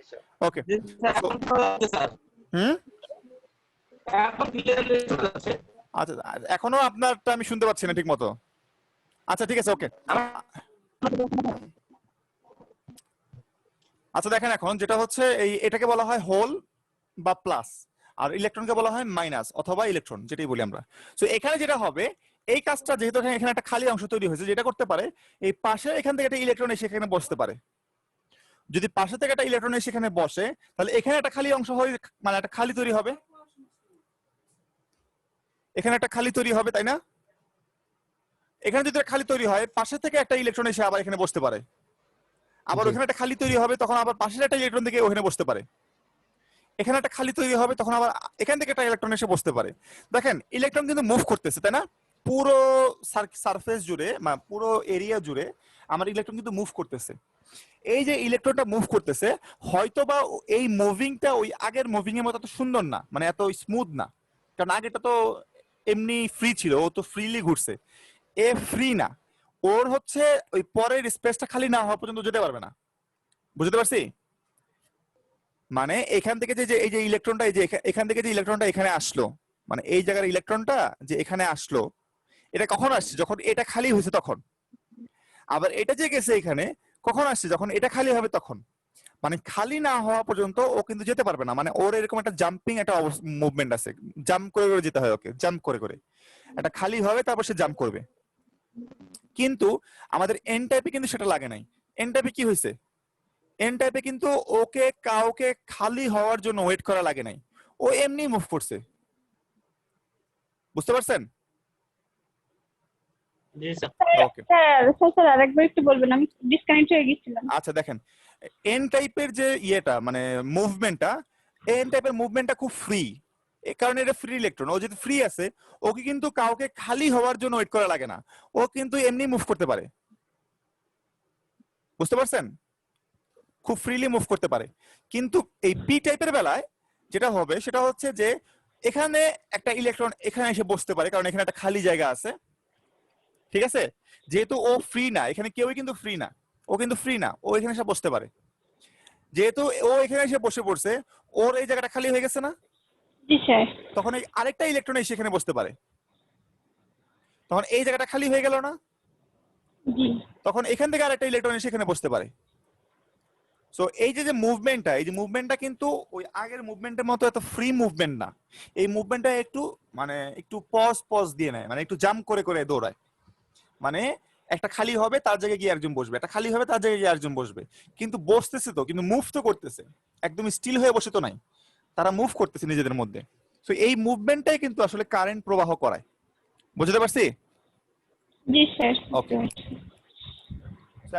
[SPEAKER 6] Sir
[SPEAKER 1] okay.
[SPEAKER 2] জি স্যার, এখন শোনা যাচ্ছে স্যার।
[SPEAKER 1] হুম,
[SPEAKER 2] এখন ক্লিয়ারলি শোনা যাচ্ছে।
[SPEAKER 1] আচ্ছা, এখনো আপনারটা আমি শুনতে পাচ্ছি না ঠিক মতো। আচ্ছা, ঠিক আছে, ওকে। আচ্ছা, দেখেন এখন যেটা হচ্ছে এটাকে বলা হয় হোল বা প্লাস, আর ইলেকট্রনকে বলা হয় মাইনাস অথবা ইলেকট্রন, যেটাই বলি আমরা। তো এখানে যেটা হবে, এই কাজটা যেহেতু এখানে একটা খালি অংশ তৈরি হয়েছে, যেটা করতে পারে এই পাশে এখান থেকে একটা ইলেকট্রন এসে এখানে বসতে পারে। যদি পাশে থেকে একটা ইলেকট্রন এসে এখানে বসে, তাহলে এখানে একটা খালি অংশ হয়, মানে একটা খালি তৈরি হবে, এখানে একটা খালি তৈরি হবে, তাই না? এখানে যদি একটা খালি তৈরি হয়, পাশে থেকে একটা ইলেকট্রন এসে আবার এখানে বসতে পারে, আবার
[SPEAKER 4] জি।
[SPEAKER 1] ওখানে একটা খালি তৈরি হবে, তখন আবার পাশের একটা ইলেকট্রন থেকে ওখানে বসতে পারে, এখানে একটা খালি তৈরি হবে, তখন আবার এখান থেকে একটা ইলেকট্রন এসে বসতে পারে। দেখেন ইলেকট্রন কিন্তু মুভ করতেছে, তাই না? পুরো সারফেস জুড়ে, মানে পুরো এরিয়া জুড়ে আমার ইলেকট্রন কিন্তু মুভ করতেছে। এই যে ইলেকট্রনটা মুভ করতেছে, হয়তোবা এই মুভিংটা ওই আগের মুভিং এর মতো এত সুন্দর না, মানে এত স্মুথ না, কারণ আগেটা তো এমনি ফ্রি ছিল, ও তো ফ্রিলি ঘুরছে। এ ফ্রি না, ওর হচ্ছে ওই পরের স্পেসটা খালি না হওয়া পর্যন্ত যেতে পারবে না। বুঝতে পারছি? মানে এখান থেকে যে এই যে ইলেকট্রনটা, এই যে এখান থেকে যে ইলেকট্রনটা এখানে আসলো, মানে এই জায়গার ইলেকট্রনটা যে এখানে আসলো, এটা কখন আসছে? যখন এটা খালি হয়েছে তখন। আবার এটা যে গেছে এখানে, কখন আসছে? যখন এটা খালি হবে তখন। মানে খালি না হওয়া পর্যন্ত ও কিন্তু যেতে পারবে না, মানে ওর এরকম একটা জাম্পিং একটা মুভমেন্ট আছে, জাম্প করে করে যেতে হয় ওকে, জাম্প করে করে। এটা খালি হবে, তারপর সে জাম্প করবে। কিন্তু আমাদের এন টাইপে কিন্তু সেটা লাগে নাই। এন টাইপে কি হয়েছে? এন টাইপে কিন্তু ওকে কাউকে খালি হওয়ার জন্য ওয়েট করা লাগে নাই, ও এমনি মুভ করছে। বুঝতে পারছেন?
[SPEAKER 2] জি স্যার।
[SPEAKER 1] ওকে,
[SPEAKER 5] স্যার আরেকবার একটু বলবেন, আমি ডিসকানেক্ট হয়ে গেছিলাম।
[SPEAKER 1] আচ্ছা দেখেন, এন টাইপের যে ইয়েটা মানে মুভমেন্টটা, এন টাইপের মুভমেন্টটা খুব ফ্রি, এই কারণে এটা ফ্রি ইলেকট্রন। ও যদি ফ্রি আছে, ওকে কিন্তু কাউকে খালি হওয়ার জন্য ওয়েট করা লাগে না, ও কিন্তু এমনি মুভ করতে পারে। বুঝতে পারছেন? খুব ফ্রিলি মুভ করতে পারে। কিন্তু এই পি টাইপের বেলায় যেটা হবে সেটা হচ্ছে যে এখানে একটা ইলেকট্রন এখানে এসে বসতে পারে, কারণ এখানে একটা খালি জায়গা আছে, ঠিক আছে? যেহেতু ও ফ্রি না, এখানে কেউই কিন্তু ফ্রি না, ও কিন্তু ফ্রি না, ও এখানে এসে বসতে পারে। যেহেতু ও এখানে এসে বসে পড়ছে, ওর এই জায়গাটা খালি হয়ে গেছে না,
[SPEAKER 5] জি স্যার।
[SPEAKER 1] তখন এই আরেকটা ইলেকট্রন এসে এখানে বসতে পারে, তখন এই জায়গাটা খালি হয়ে গেল না,
[SPEAKER 5] জি
[SPEAKER 1] তখন এখান থেকে আরেকটা ইলেকট্রন এসে এখানে বসতে পারে। সো এই যে মুভমেন্টটা, এই যে মুভমেন্টটা কিন্তু ওই আগের মুভমেন্টের মতো এত ফ্রি মুভমেন্ট না। এই মুভমেন্টটা একটু মানে একটু পজ দিয়ে নেয়, মানে একটু জাম্প করে করে দৌড়ায়। মানে একটা খালি হবে, তার জায়গায় গিয়ে একজন বসবে, একটা খালি হবে, তার জায়গায় গিয়ে একজন বসবে। কিন্তু বসতেছে তো, কিন্তু মুভ তো করতেছে, একদম স্টিল হয়ে বসে তো নাই, তারা মুভ করতেছে নিজেদের মধ্যে। তো এই মুভমেন্টটাই কিন্তু আসলে কারেন্ট প্রবাহ করায়। বুঝতে পারছি?
[SPEAKER 5] জি স্যার।
[SPEAKER 1] ওকে।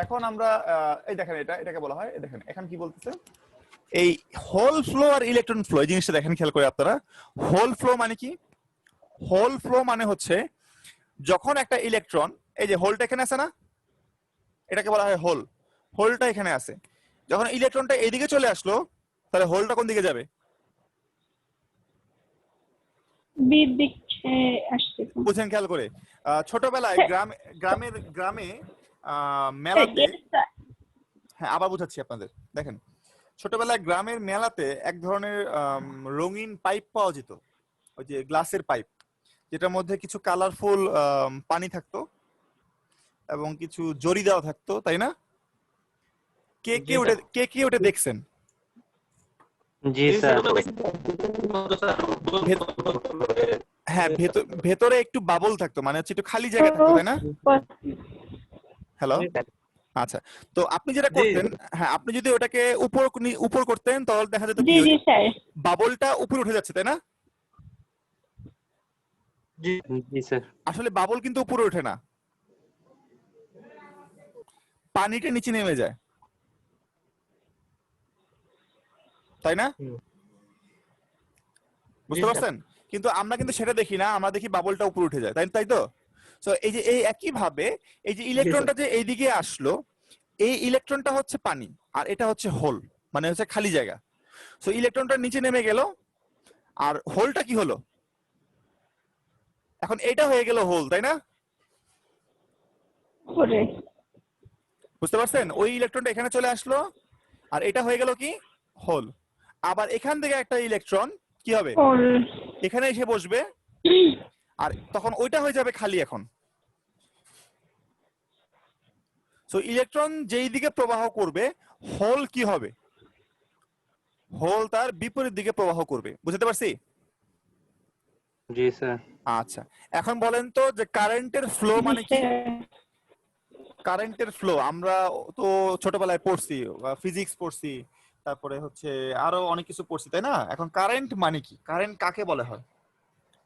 [SPEAKER 1] এখন আমরা এই দেখেন, এটাকে বলা হয়, এই দেখেন এখন কি বলতেছে, এই হোল ফ্লো আর ইলেকট্রন ফ্লো, এই জিনিসটা দেখেন, খেয়াল করে আপনারা। হোল ফ্লো মানে কি? হোল ফ্লো মানে হচ্ছে যখন একটা ইলেকট্রন, এই যে হোলটা এখানে আছে না, এটাকে বলা হয় হোল। হোলটা এখানে আছে, যখন ইলেকট্রনটা এইদিকে চলে আসলো, তাহলে হোলটা কোন দিকে যাবে?
[SPEAKER 5] বির দিকে আসছে।
[SPEAKER 1] বুঝেন খেয়াল করে? ছোটবেলায় গ্রামে মেলাতে, হ্যাঁ আবার বুঝাচ্ছি আপনাদের, দেখেন ছোটবেলায় গ্রামের মেলাতে এক ধরনের রঙিন পাইপ পাওয়া যেত, ওই যে গ্লাসের পাইপ, যেটার মধ্যে কিছু কালারফুল পানি থাকতো এবং কিছু জরি দেওয়া থাকতো, তাই না? কে কে ওটা দেখছেন?
[SPEAKER 3] জি স্যার।
[SPEAKER 1] হ্যাঁ, ভেতরে একটু বাবল থাকতো, মানে হচ্ছে একটু খালি জায়গা থাকতো, তাই না? হ্যালো, আচ্ছা। তো আপনি যেটা করতেন, হ্যাঁ আপনি যদি ওটাকে উপর করতেন, তাহলে দেখা যেত কি
[SPEAKER 5] জি স্যার।
[SPEAKER 1] বাবলটা উপরে উঠে যাচ্ছে, তাই না?
[SPEAKER 3] জি স্যার।
[SPEAKER 1] আসলে বাবল কিন্তু উপরে ওঠে না, পানিটা নিচে নেমে যায়। তাই না?
[SPEAKER 3] হুম।
[SPEAKER 1] বুঝতে
[SPEAKER 3] জি,
[SPEAKER 1] পারছেন? কিন্তু আমরা কিন্তু সেটা দেখি না, আমরা দেখি বাবলটা উপরে উঠে যায়, তাই তো? সো এই যে এই একই ভাবে এই যে ইলেকট্রনটা যে এইদিকে আসলো, এই ইলেকট্রনটা হচ্ছে পানি আর এটা হচ্ছে হোল, মানে হচ্ছে খালি জায়গা। সো ইলেকট্রনটা নিচে নেমে গেল আর হোলটা কি হলো? এখন এটা হয়ে গেল হোল, তাই না?
[SPEAKER 5] করে
[SPEAKER 1] বুঝতে পারছেন? ওই ইলেকট্রনটা এখানে চলে আসলো আর এটা হয়ে গেল কি হোল। আবার এখান থেকে একটা ইলেকট্রন কি হবে?
[SPEAKER 5] হোল।
[SPEAKER 1] এখানে এসে বসবে আর তখন ওইটা হয়ে যাবে খালি এখন। সো ইলেকট্রন যেই দিকে প্রবাহ করবে, হোল কি হবে? হোল তার বিপরীত দিকে প্রবাহ করবে। বুঝতে পারছি?
[SPEAKER 3] জি স্যার।
[SPEAKER 1] আচ্ছা, এখন বলেন তো যে কারেন্টের ফ্লো
[SPEAKER 5] জি
[SPEAKER 1] মানে কি?
[SPEAKER 5] স্যার।
[SPEAKER 1] কারেন্টের ফ্লো আমরা তো ছোটবেলায় পড়ছি, ফিজিক্স পড়ছি, তারপরে হচ্ছে আরো অনেক কিছু পড়ছি, তাই না? এখন কারেন্ট মানে কি? কারেন্ট কাকে বলে হয়?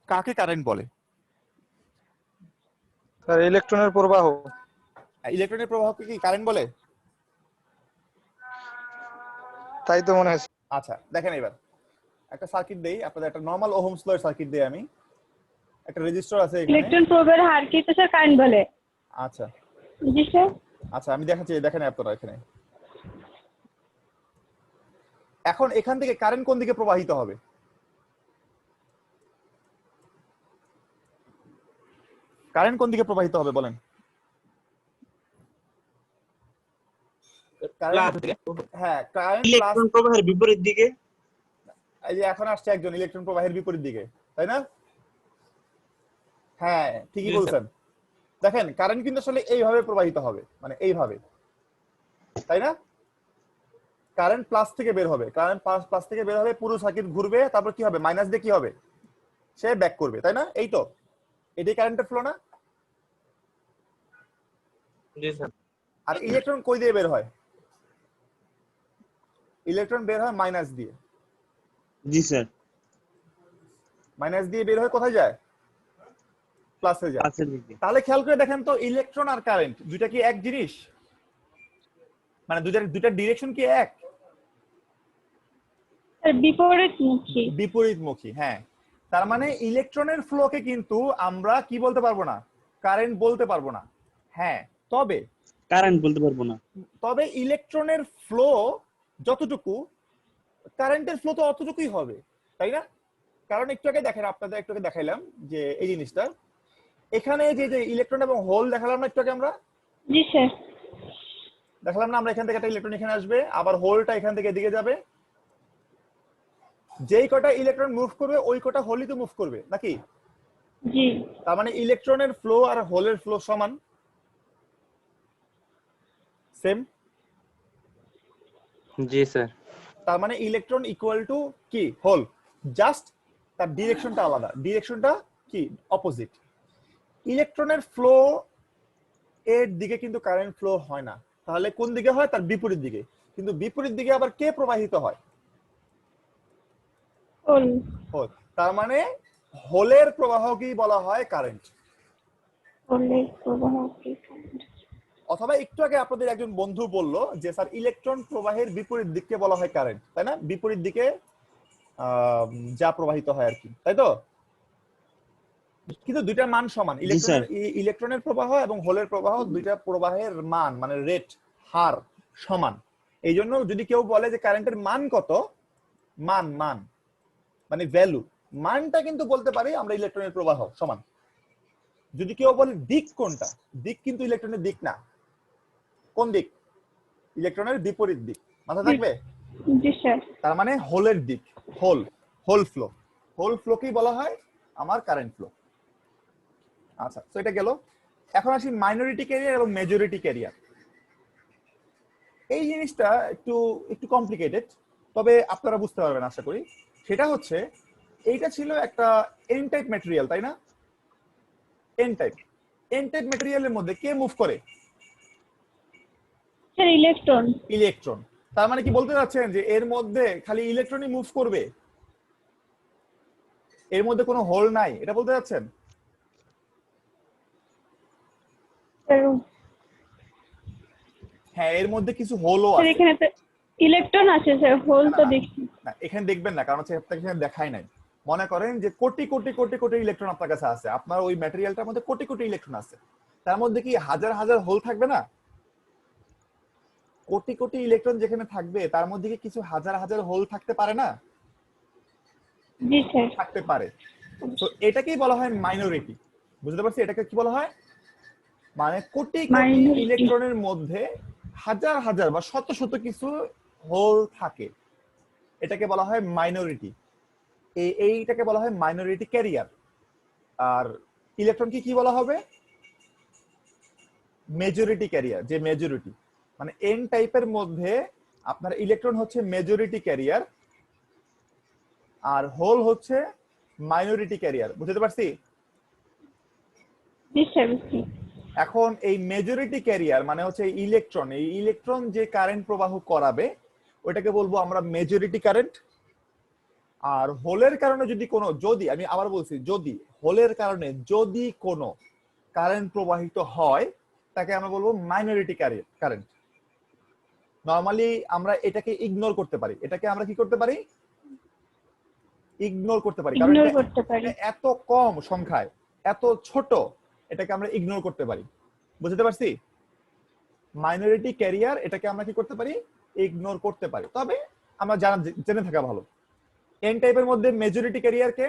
[SPEAKER 1] কাকে কারেন্ট বলে?
[SPEAKER 7] স্যার ইলেকট্রনের প্রবাহ।
[SPEAKER 1] ইলেকট্রনের প্রবাহকে কি কারেন্ট বলে?
[SPEAKER 7] তাই তো মনে হয়।
[SPEAKER 1] আচ্ছা দেখেন, এবার একটা সার্কিট দেই আপনাদের, একটা নরমাল ওহমস ল এর সার্কিট দেই আমি। একটা রেজিস্টর আছে এখানে।
[SPEAKER 5] ইলেকট্রন প্রবাহের হারকে তো স্যার কারেন্ট বলে।
[SPEAKER 1] আচ্ছা
[SPEAKER 5] জি স্যার।
[SPEAKER 1] আচ্ছা, আমি দেখাচ্ছি, দেখেন আপনারা এখানে। এখন এখান থেকে কারেন্ট কোন দিকে প্রবাহিত হবে? কারেন্ট কোন দিকে প্রবাহিত হবে বলেন? কারেন্ট, হ্যাঁ কারেন্ট প্লাস,
[SPEAKER 3] ইলেকট্রন প্রবাহের বিপরীত দিকে।
[SPEAKER 1] এই যে এখন আসছে একজন ইলেকট্রন প্রবাহের বিপরীত দিকে, তাই না? হ্যাঁ ঠিকই বলছেন। দেখেন কারেন্ট কিন্তু আসলে এইভাবে প্রবাহিত হবে, মানে এইভাবে, তাই না? কারেন্ট প্লাস থেকে বের হবে, কারেন্ট প্লাস থেকে বের হবে, পুরো সার্কিট ঘুরবে, তারপর কি হবে? মাইনাস দিয়ে কি হবে? সে ব্যাক করবে, তাই না? এই তো, এটাই কারেন্টের ফ্লো না?
[SPEAKER 3] জি স্যার।
[SPEAKER 1] আর ইলেকট্রন কই দিয়ে বের হয়? ইলেকট্রন বের হয় মাইনাস দিয়ে।
[SPEAKER 3] জি স্যার।
[SPEAKER 1] মাইনাস দিয়ে বের হয় কোথায় যায়? প্লাসে যায়।
[SPEAKER 3] পাশের দিকে।
[SPEAKER 1] তাহলে খেয়াল করে দেখেন তো, ইলেকট্রন আর কারেন্ট দুইটা কি এক জিনিস? মানে দুইটা ডিরেকশন কি এক?
[SPEAKER 5] স্যার বিপরীতমুখী।
[SPEAKER 1] বিপরীতমুখী, হ্যাঁ। তার মানে ইলেকট্রনের ফ্লোকে কিন্তু আমরা কি বলতে পারবো না? কারেন্ট বলতে পারবো না। হ্যাঁ, তবে
[SPEAKER 3] কারেন্ট বলতে পারবো না।
[SPEAKER 1] ইলেকট্রনের ফ্লো যতটুকু, কারেন্টের ফ্লো তো অতটুকুই হবে, তাই না? কারণ একটু আগে দেখেন, আপনাদের একটু আগে দেখাইলাম যে এই জিনিসটা, এখানে যে যে ইলেকট্রন এবং হোল দেখালাম না একটু আগে আমরা,
[SPEAKER 5] জি স্যার।
[SPEAKER 1] দেখালাম না আমরা এখান থেকে একটা ইলেকট্রন এখানে আসবে, আবার হোলটা এখান থেকে এদিকে যাবে। যেই কটা ইলেকট্রন মুভ করবে ওই কটা হোলই তো মুভ করবে, নাকি?
[SPEAKER 5] জি।
[SPEAKER 1] তার মানে ইলেকট্রনের ফ্লো আর হোলের ফ্লো সমান, সেম।
[SPEAKER 3] জি স্যার।
[SPEAKER 1] তার মানে ইলেকট্রন ইকুয়াল টু কি? হোল। জাস্ট তার ডিরেকশনটা আলাদা, ডিরেকশনটা কি? অপোজিট। ইলেকট্রনের ফ্লো এর দিকে কিন্তু কারেন্ট ফ্লো হয় না, তাহলে কোন দিকে হয়? তার বিপরীত দিকে। কিন্তু বিপরীত দিকে আবার কে প্রবাহিত হয়?
[SPEAKER 5] হোল।
[SPEAKER 1] হোল। তার মানে হোলের প্রবাহকেই বলা হয় কারেন্ট।
[SPEAKER 5] হোলের প্রবাহ কি কারেন্ট?
[SPEAKER 1] অথবা একটু আগে আপনাদের একজন বন্ধু বলল যে স্যার ইলেকট্রন প্রবাহের বিপরীত দিককে বলা হয় কারেন্ট, তাই না? বিপরীত দিকে যা প্রবাহিত হয় আর কি, তাই তো? কিন্তু দুইটার মান সমান, ইলেকট্রনের প্রবাহ এবং হোলের প্রবাহ, দুইটা প্রবাহের মান মানে রেট, হার সমান। এই জন্য যদি কেউ বলে যে কারেন্টের মান কত, মান মান মানে ভ্যালু, মানটা কিন্তু বলতে পারি আমরা ইলেকট্রনের প্রবাহ সমান। যদি কেউ বলে দিক কোনটা, দিক কিন্তু ইলেকট্রনের দিক না। কোন দিক? ইলেকট্রনের বিপরীত দিক, মাথা থাকবে?
[SPEAKER 5] জি স্যার।
[SPEAKER 1] তার মানে হোলের দিক, হোল, হোল ফ্লো, হোল ফ্লোকেই বলা হয় আমার কারেন্ট ফ্লো। আচ্ছা, তো এটা গেল। এখন আসি মাইনরিটি ক্যারিয়ার এবং মেজরিটি ক্যারিয়ার। এই জিনিসটা একটু একটু কমপ্লিকেটেড, তবে আপনারা বুঝতে পারবেন আশা করি। সেটা হচ্ছে, এইটা ছিল একটা এন টাইপ ম্যাটেরিয়াল, তাই না? এন টাইপ, এন টাইপ ম্যাটেরিয়ালের মধ্যে কে মুভ করে?
[SPEAKER 5] Sir electron.
[SPEAKER 1] ইলেকট্রন। তার মানে কি বলতে চাচ্ছেন যে এর মধ্যে খালি ইলেকট্রনই মুভ করবে, এর মধ্যে কোনো হোল নাই, এটা বলতে চাচ্ছেন? হ্যাঁ, এর মধ্যে কিছু হোলও
[SPEAKER 5] স্যার
[SPEAKER 1] আছে।
[SPEAKER 5] এখানে তো ইলেকট্রন আছে স্যার, হোল তো দেখছি।
[SPEAKER 1] না এখানে দেখবেন না, কারণ হচ্ছে আপনাকে এখানে দেখাই নাই। মনে করেন যে কোটি কোটি কোটি কোটি ইলেকট্রন আপনার কাছে আছে, আপনার ওই ম্যাটেরিয়ালটার মধ্যে কোটি কোটি ইলেকট্রন আছে, তার মধ্যে কি হাজার হাজার হোল থাকবে না? কোটি কোটি ইলেকট্রন যেখানে থাকবে তার মধ্যে কি কিছু হাজার হাজার হোল থাকতে পারে না?
[SPEAKER 5] জি স্যার।
[SPEAKER 1] থাকতে পারে। তো এটাকেই বলা হয় মাইনরিটি। বুঝতে পারছি এটাকে কি বলা হয়? মানে কোটি কোটি
[SPEAKER 5] Minority.
[SPEAKER 1] ইলেকট্রনের মধ্যে হাজার হাজার বা শত শত কিছু হোল থাকে, এটাকে বলা হয় মাইনরিটি। এইটাকে বলা হয় মাইনরিটি ক্যারিয়ার। আর ইলেকট্রনকে কি বলা হবে? Majority career. যে মেজরিটি মানে এন টাইপের মধ্যে আপনার ইলেকট্রন হচ্ছে মেজরিটি ক্যারিয়ার, আর হোল হচ্ছে মাইনরিটি ক্যারিয়ার। বুঝতে পারছি?
[SPEAKER 5] জি স্যার, বুঝছি।
[SPEAKER 1] এখন এই মেজরিটি ক্যারিয়ার মানে হচ্ছে ইলেকট্রন, এই ইলেকট্রন যে কারেন্ট প্রবাহ করাবে ওটাকে বলবো আমরা মেজরিটি কারেন্ট। আর হোলের কারণে যদি আমি আবার বলছি, যদি হোলের কারণে যদি কোনো কারেন্ট প্রবাহিত হয় তাকে আমরা বলবো মাইনরিটি কারেন্ট। নরমালি আমরা এটাকে ইগনোর করতে পারি, এটাকে আমরা কি করতে পারি? ইগনোর করতে পারি, কারণ
[SPEAKER 5] ইগনোর করতে পারি।
[SPEAKER 1] এটা এত কম সংখ্যায়, এত ছোট, এটাকে আমরা ইগনোর করতে পারি। বুঝতে পারছি? মাইনরিটি ক্যারিয়ার এটাকে আমরা কি করতে পারি? ইগনোর করতে পারি। তবে আমরা জেনে থাকা ভালো। এন টাইপের মধ্যে মেজরিটি ক্যারিয়ার কে?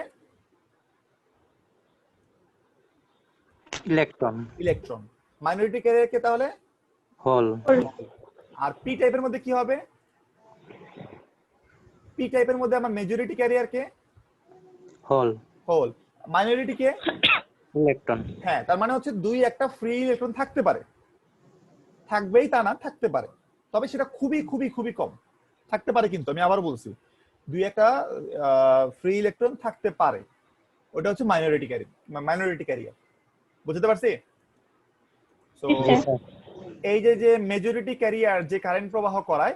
[SPEAKER 1] ইলেকট্রন। মাইনরিটি ক্যারিয়ার কে তাহলে?
[SPEAKER 3] হোল।
[SPEAKER 1] আর পি টাইপের মধ্যে কি হবে? পি টাইপের মধ্যে আমার মেজরিটি ক্যারিয়ার কে?
[SPEAKER 3] হোল।
[SPEAKER 1] হোল। মাইনরিটি কে?
[SPEAKER 3] ইলেকট্রন।
[SPEAKER 1] হ্যাঁ, তার মানে হচ্ছে দুই একটা ফ্রি ইলেকট্রন থাকতে পারে, থাকবেই তা না, থাকতে পারে, তবে সেটা খুবই খুবই খুবই কম থাকতে পারে। কিন্তু আমি আবার বলছি, দুই একটা ফ্রি ইলেকট্রন থাকতে পারে, ওটা হচ্ছে মাইনরিটি ক্যারিয়ার। বুঝতে পারছি? তো এই যে মেজরিটি ক্যারিয়ার যে কারেন্ট প্রবাহ করায়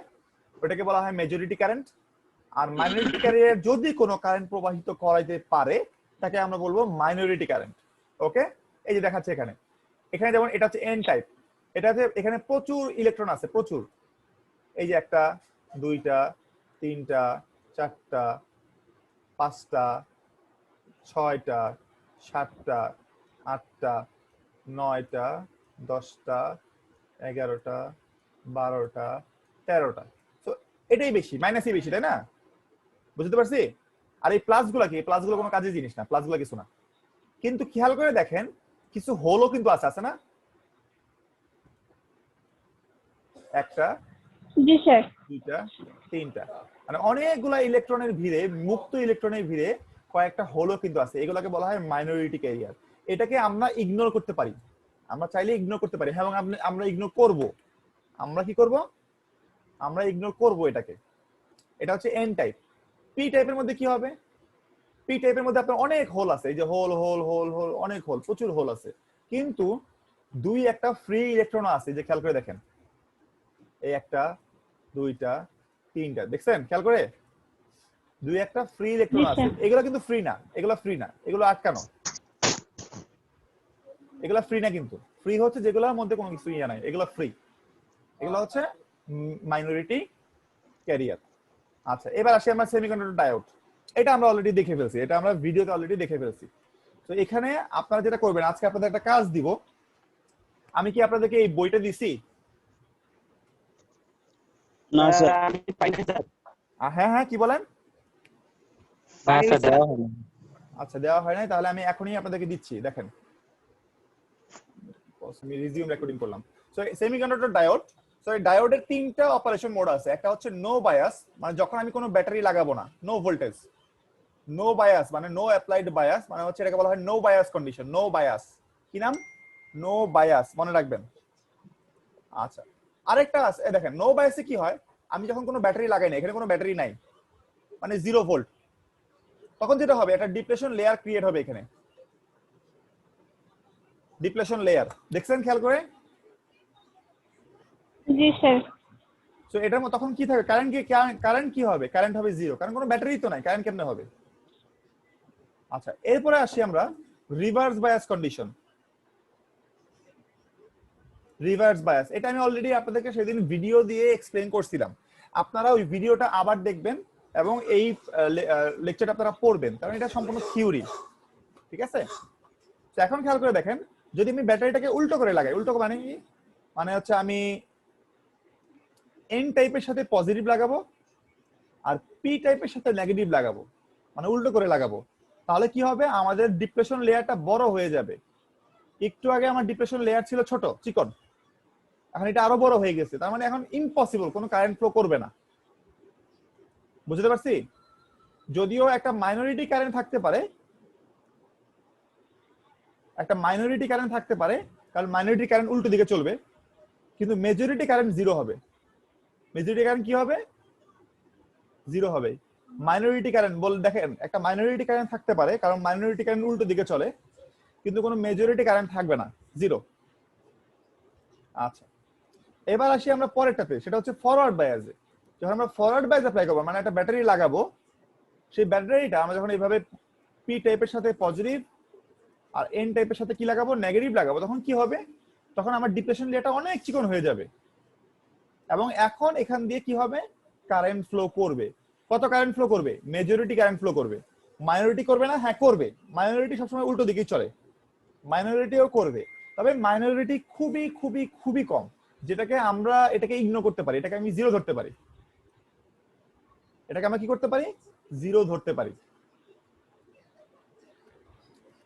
[SPEAKER 1] ওটাকে বলা হয় মেজরিটি কারেন্ট। আর মাইনরিটি ক্যারিয়ার যদি কোনো কারেন্ট প্রবাহিত করাইতে পারে তাকে আমরা বলবো মাইনরিটি কারেন্ট। ওকে, এই যে দেখাচ্ছে এখানে, এখানে যেমন এটা হচ্ছে এন টাইপ, এটাতে এখানে প্রচুর ইলেকট্রন আছে, প্রচুর। এই যে একটা, দুইটা, তিনটা, চারটা, পাঁচটা, ছয়টা, সাতটা, আটটা, নয়টা, 10টা, 11টা, 12টা, 13টা। তো এটাই বেশি, মাইনাসই বেশি, তাই না? বুঝতে পারছি? আর এই প্লাস গুলা কি? প্লাস গুলো কোনো কাজের জিনিস না, প্লাস গুলা কিছু না। কিন্তু খেয়াল করে দেখেন কিছু হোলও কিন্তু আছে না? একটা,
[SPEAKER 5] জি স্যার।
[SPEAKER 1] দুইটা, তিনটা, মানে অনেকগুলা ইলেকট্রনের ভিড়ে, মুক্ত ইলেকট্রনের ভিড়ে কয়েকটা হোলও কিন্তু আছে। এগুলোকে বলা হয় মাইনরিটি ক্যারিয়ার। এটাকে আমরা ইগনোর করতে পারি, আমরা চাইলে ইগনোর করতে পারি। হ্যাঁ, এবং আমরা ইগনোর করব। আমরা কি করব? আমরা ইগনোর করব এটাকে। এটা হচ্ছে এন টাইপ। পি টাইপের মধ্যে কি হবে? পি টাইপের মধ্যে আপনার অনেক হোল আছে, এই যে হোল হোল হোল হোল, অনেক হোল, প্রচুর হোল আছে, কিন্তু দুই একটা ফ্রি ইলেকট্রন আছে। যে খেয়াল করে দেখেন, এই একটা, দুইটা, তিনটা, দেখছেন খেয়াল করে? দুই একটা ফ্রি ইলেকট্রন আছে। এগুলো কিন্তু ফ্রি না, এগুলো ফ্রি না, এগুলো আটকানো, এগুলো ফ্রি না। কিন্তু ফ্রি হচ্ছে যেগুলোর মধ্যে কোনো কিছু ইয়া নাই, এগুলো ফ্রি, এগুলো হচ্ছে মাইনরিটি ক্যারিয়ার। আচ্ছা, এবার আসি আমরা সেমিকন্ডাক্টর ডায়োড। এটা আমরা অলরেডি দেখে ফেলছি, এটা আমরা ভিডিওতে অলরেডি দেখে ফেলছি। তো এখানে আপনারা যেটা করবেন, আজকে আপনাদের একটা কাজ দিব। আমি কি আপনাদেরকে এই বইটা দিছি?
[SPEAKER 3] না স্যার।
[SPEAKER 2] আমি পাই না স্যার।
[SPEAKER 1] হ্যাঁ হ্যাঁ, কি বলেন?
[SPEAKER 3] না স্যার, দেওয়া হয়নি।
[SPEAKER 1] আচ্ছা, দেওয়া হয় নাই, তাহলে আমি এখনই আপনাদেরকে দিচ্ছি। দেখেন, আমি রিজিউম রেকর্ডিং করলাম। সো সেমিকন্ডাক্টর ডায়োড, সো এই ডায়োডের তিনটা অপারেশন মোড আছে। একটা হচ্ছে নো বায়াস, মানে যখন আমি কোনো ব্যাটারি লাগাবো না, নো ভোল্টেজ। নো বায়াস মানে নো অ্যাপ্লাইড বায়াস, মানে হচ্ছে এটাকে বলা হয় no bias condition. No bias, কি নাম? নো বায়াস, মনে রাখবেন। আচ্ছা, আরেকটা আছে, দেখেন নো বায়াসে কি হয়, আমি যখন কোনো ব্যাটারি লাগাই না, এখানে কোনো ব্যাটারি নাই, মানে 0 ভোল্ট, তখন যেটা হবে একটা ডিপ্লেশন লেয়ার ক্রিয়েট হবে এখানে। ডিপ্লেশন লেয়ার দেখছেন খেয়াল করে?
[SPEAKER 5] জি স্যার।
[SPEAKER 1] সো এটার মধ্যে তখন কি থাকবে? কারেন্ট কি হবে? কারেন্ট হবে 0, কারণ কোনো ব্যাটারি তো নাই, কারেন্ট কেমনে হবে? আচ্ছা, এরপরে আসি আমরা reverse bias condition. Reverse bias, এটা আমি অলরেডি আপনাদেরকে সেদিন ভিডিও দিয়ে এক্সপ্লেইন করছিলাম। আপনারা ওই ভিডিওটা আবার দেখবেন এবং এই লেকচারটা আপনারা পড়বেন, কারণ এটা সম্পূর্ণ থিওরি। ঠিক আছে, তো এখন খেয়াল করে দেখেন, যদি আমি ব্যাটারিটাকে উল্টো করে লাগাই, উল্টো মানে কি, মানে হচ্ছে আমি এন টাইপের সাথে পজিটিভ লাগাবো আর পি টাইপের সাথে নেগেটিভ লাগাবো, মানে উল্টো করে লাগাবো, তাহলে কি হবে, আমাদের ডিপ্রেশন লেয়ারটা বড় হয়ে যাবে। একটু আগে আমার ডিপ্রেশন লেয়ার ছিল ছোট চিকন, এখন এটা আরো বড় হয়ে গেছে, তার মানে এখন ইম্পসিবল, কোনো কারেন্ট ফ্লো করবে না। বুঝতে পারছি? যদিও একটা মাইনরিটি কারেন্ট থাকতে পারে, একটা মাইনরিটি কারেন্ট থাকতে পারে, কারণ মাইনরিটি কারেন্ট উল্টো দিকে চলবে, কিন্তু মেজরিটি কারেন্ট জিরো হবে। মেজরিটি কারেন্ট কি হবে? জিরো হবে। মাইনরিটি কারেন্ট বল দেখেন, একটা মাইনরিটি কারেন্ট থাকতে পারে, কারণ মাইনরিটি কারেন্ট উল্টো দিকে চলে, কিন্তু কোনো মেজরিটি কারেন্ট থাকবে না, জিরো। আচ্ছা, এবার আসি আমরা পরেরটাতে, সেটা হচ্ছে ফরওয়ার্ড বায়াসে। যখন আমরা ফরওয়ার্ড বায়াস অ্যাপ্লাই করবো, মানে একটা ব্যাটারি লাগাবো, সেই ব্যাটারিটা আমরা যখন এইভাবে পি টাইপের সাথে পজিটিভ আর এন টাইপের সাথে কি লাগাবো, নেগেটিভ লাগাবো, তখন কি হবে, তখন আমার ডিপ্রেশন লেয়ারটা অনেক চিকন হয়ে যাবে এবং এখন এখান দিয়ে কি হবে, কারেন্ট ফ্লো করবে। কত কারেন্ট ফ্লো করবে? মেজরিটি কারেন্ট ফ্লো করবে, মাইনরিটি করবে না। হ্যাঁ করবে, মাইনরিটি সবসময় উল্টো দিকেই চলে, মাইনরিটিও করবে, তবে মাইনরিটি খুবই খুবই খুবই কম, যেটাকে আমরা এটাকে ইগনোর করতে পারি, এটাকে আমি জিরো ধরতে পারি, এটাকে আমরা কি করতে পারি, জিরো ধরতে পারি।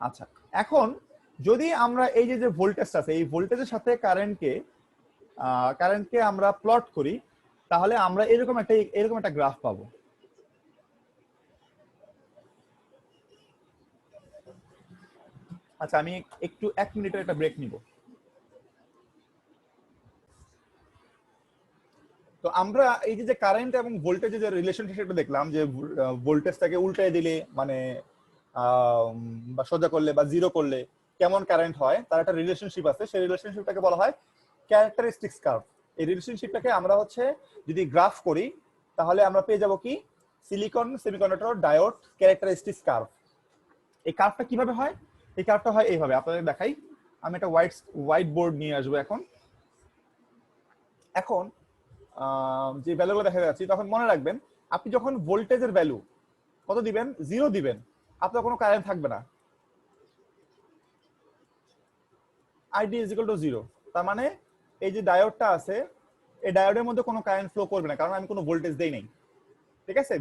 [SPEAKER 1] আচ্ছা, এখন যদি আমরা এই যে ভোল্টেজটা আছে, এই ভোল্টেজের সাথে কারেন্টকে আমরা প্লট করি, তাহলে আমরা এরকম একটা গ্রাফ পাবো। আচ্ছা, আমি একটু 1 মিনিটের একটা ব্রেক নিব। তো আমরা এই যে কারেন্ট এবং ভোল্টেজের যে রিলেশনশিপটা দেখলাম, যে ভোল্টেজটাকে উল্টায় দিলে মানে বা সোজা করলে বা জিরো করলে কেমন কারেন্ট হয়, তার একটা রিলেশনশিপ আছে, সেই রিলেশনশিপটাকে বলা হয় ক্যারেক্টারিস্টিক্স কার্ভ। এই রিলেশনশিপটাকে আমরা হচ্ছে যদি গ্রাফ করি, তাহলে আমরা পেয়ে যাব কি, silicon semiconductor diode characteristics curve. এই কার্ভটা কিভাবে হয়? এই কার্ভটা হয় এইভাবে, আপনাদের দেখাই। আমি একটা হোয়াইট বোর্ড নিয়ে আসবো। এখন যে ভ্যালুগুলো দেখা যাচ্ছে, তখন মনে রাখবেন, আপনি যখন ভোল্টেজের ভ্যালু কত দিবেন, জিরো দিবেন, আপনার কোনো কারেন্ট থাকবে না, ID is equal to zero. তার মানে এই যে ডায়োডটা আছে, এই ডায়োডের মধ্যে কোনো কারেন্ট ফ্লো করবে না, কারণ আমি কোনো ভোল্টেজ দেই নাই। ঠিক আছে,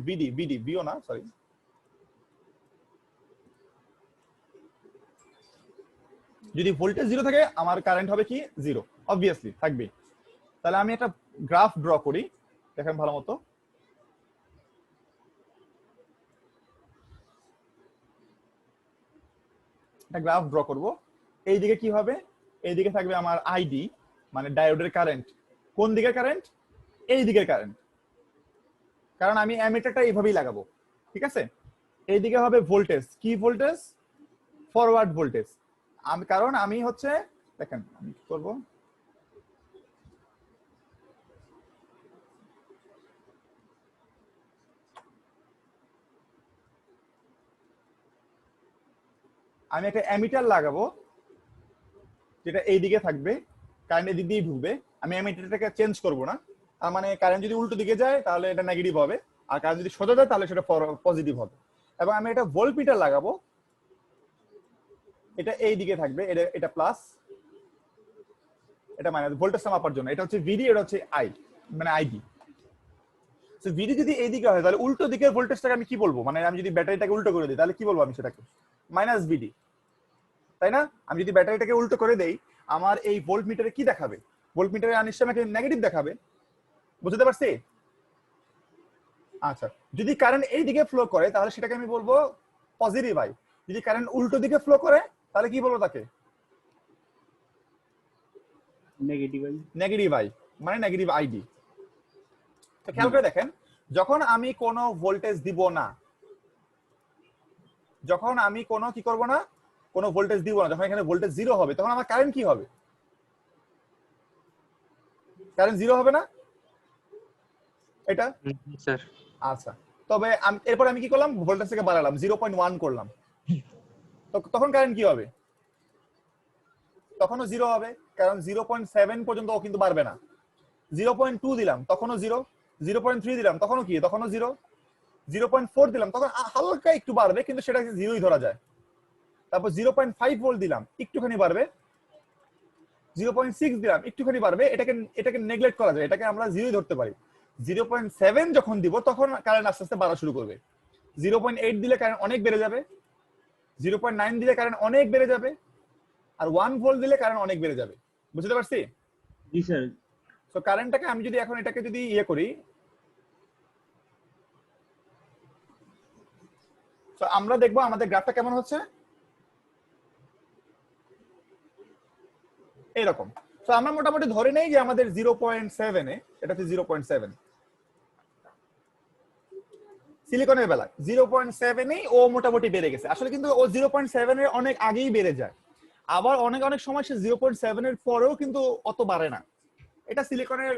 [SPEAKER 1] বিও না, সরি, যদি ভোল্টেজ জিরো থাকে আমার কারেন্ট হবে কি, জিরো, অবভিয়াসলি থাকবে। তাহলে আমি একটা গ্রাফ ড্র করি, দেখেন ভালো মতো। একটা গ্রাফ ড্র করব। এইদিকে কি হবে, এইদিকে থাকবে আমার আইডি, মানে ডায়োডের কারেন্ট। কোন দিকের কারেন্ট? এই দিকের কারেন্ট, কারণ আমি অ্যামিটারটা এইভাবেই লাগাবো। ঠিক আছে, এইদিকে হবে ভোল্টেজ, কি ভোল্টেজ, ফরওয়ার্ড ভোল্টেজ। কারণ আমি হচ্ছে, দেখেন আমি কি করব, আমি একটা অ্যামিটার লাগাবো, যেটা এই দিকে থাকবে, কারেন্ট এই দিক দিয়ে ঢুকবে। আমি অ্যামিটারটাকে চেঞ্জ করব না, তার মানে কারেন্ট যদি উল্টো দিকে যায় তাহলে এটা নেগেটিভ হবে, আর কারেন্ট যদি সোজা যায় তাহলে সেটা পজিটিভ হবে। এবং আমি একটা ভোল্টমিটার লাগাবো, এটা এই দিকে থাকবে, এটা প্লাস, এটা মাইনাস, ভোল্টেজটা মাপার জন্য। এটা হচ্ছে ভিডি, এটা হচ্ছে আই, মানে আইডি। সো ভিডি যদি এই দিকে হয়, তাহলে উল্টো দিকের ভোল্টেজটাকে আমি কি বলবো, মানে আমি যদি ব্যাটারিটাকে উল্টো করে দিই তাহলে কি বলবো আমি সেটাকে, মাইনাস ভিডি, তাই না? আমি যদি ব্যাটারিটাকে উল্টো করে দেই, আমার এই ভোল্ট মিটারে কি দেখাবে, ভোল্ট মিটারে নিশ্চয়ই আমাকে নেগেটিভ দেখাবে। বুঝতে পারছি? আচ্ছা, যদি কারেন্ট এই দিকে ফ্লো করে তাহলে সেটাকে আমি বলবো পজিটিভ আই। যদি কারেন্ট উল্টো দিকে ফ্লো করে তাহলে কি বলবো তাকে, নেগেটিভ আই, মানে নেগেটিভ আইডি। তো খেয়াল করে দেখেন, যখন আমি কোনো ভোল্টেজ দিব না, যখন আমি কোনো কি করব না, কোনো ভোল্টেজ দিব না, যখন এখানে ভোল্টেজ জিরো হবে, তখন আমার কারেন্ট কি হবে, কারেন্ট জিরো হবে না এটা?
[SPEAKER 3] স্যার
[SPEAKER 1] আচ্ছা, তবে এরপর আমি কি করলাম, ভোল্টেজটাকে বাড়ালাম, 0.1 করলাম, তো তখন কারেন্ট কি হবে, তখনও জিরো হবে, কারণ 0.7 পর্যন্ত ও কিন্তু বাড়বে না। 0.2 দিলাম, তখনও জিরো, 0.3 দিলাম তখনও কি, তখনও 0। 0.4 দিলাম তখন হালকা একটু বাড়বে, কিন্তু সেটা 0ই ধরা যায়। তারপর 0.5 ভোল্ট দিলাম, একটুখানি বাড়বে। 0.6 দিলাম, একটুখানি বাড়বে। এটাকে নেগলেক্ট করা যায়, এটাকে আমরা 0ই ধরতে পারি। 0.7 যখন দিব তখন কারেন্ট আস্তে আস্তে বাড়া শুরু করবে। 0.8 দিলে কারেন্ট অনেক বেড়ে যাবে। 0.9 দিলে কারেন্ট অনেক বেড়ে যাবে। আর 1 ভোল্ট দিলে কারেন্ট অনেক বেড়ে যাবে। বুঝতে পারছি?
[SPEAKER 8] জি স্যার।
[SPEAKER 1] তো কারেন্টটাকে আমি যদি এখন এটাকে যদি ইয়ে করি, তো আমরা দেখবো আমাদের গ্রাফটা কেমন হচ্ছে এইরকম। তো আমরা মোটামুটি ধরে নেই যে আমাদের 0.7 এ, এটা হচ্ছে 0.7 সিলিকনের বেলা 0.7 এই ও মোটামুটি বেড়ে গেছে। আসলে কিন্তু ও 0.7 এর অনেক আগেই বেড়ে যায়। আবার অনেক সময় সে 0.7 এর পরেও কিন্তু অত বাড়ে না। এটা সিলিকনের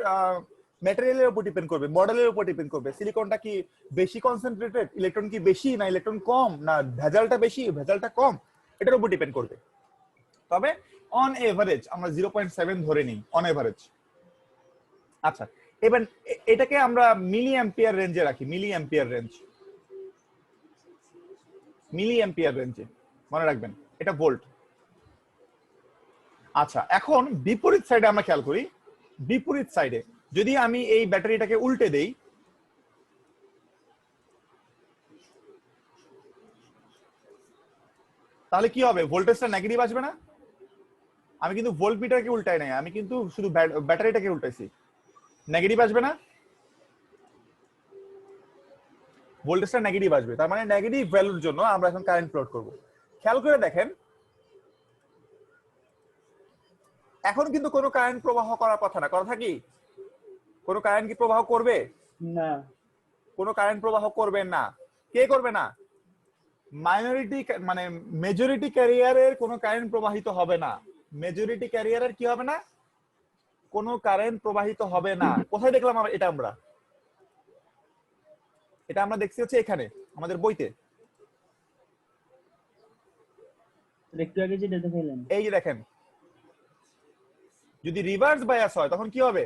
[SPEAKER 1] ম্যাটেরিয়ালের উপর ডিপেন্ড করবে, মডেলের উপর ডিপেন্ড করবে। সিলিকনটা কি বেশি কনসেন্ট্রেটেড, ইলেকট্রন কি বেশি না ইলেকট্রন কম, না ভেজালটা বেশি ভেজালটা কম, এটার উপর ডিপেন্ড করবে। তবে অন এভারেজ আমরা 0.7 ধরে নিই অন এভারেজ। আচ্ছা, এবার এটাকে আমরা মিলি অ্যাম্পিয়ার রেঞ্জে রাখি। মিলি অ্যাম্পিয়ার রেঞ্জে মনে রাখবেন, এটা ভোল্ট। আচ্ছা, এখন বিপরীত সাইডে আমরা খেয়াল করি। বিপরীত সাইডে যদি আমি এই ব্যাটারিটাকে উল্টে দেই, তাহলে কি হবে? ভোল্টেজটা নেগেটিভ আসবে না? আমি কিন্তু ভোল্ট মিটারকে উল্টাই নাই, আমি কিন্তু শুধু ব্যাটারিটাকে উল্টাইছি। নেগেটিভ আসবে না? ভোল্টেজটা নেগেটিভ আসবে। তার মানে নেগেটিভ ভ্যালুর জন্য আমরা এখন কারেন্ট প্লট করব। খেয়াল করে দেখেন, এখন কিন্তু কোনো কারেন্ট প্রবাহ করার কথা না। কথা কি কোনো কারেন্ট কি প্রবাহ করবে?
[SPEAKER 8] না।
[SPEAKER 1] কোনো কারেন্ট প্রবাহ করবে না। কে করবে না? মাইনরিটি মানে মেজরিটি ক্যারিয়ারের কোনো কারেন্ট প্রবাহিত হবে না। মেজরিটি ক্যারিয়ারের কি হবে না? কোনো কারেন্ট প্রবাহিত হবে না। কোথায় দেখলাম এটা? আমরা দেখছি হচ্ছে এখানে আমাদের বইতে।
[SPEAKER 8] একটু আগে যেটা দেখাইলেন,
[SPEAKER 1] এই যে দেখেন, যদি রিভার্স বায়াস হয় তখন কি হবে?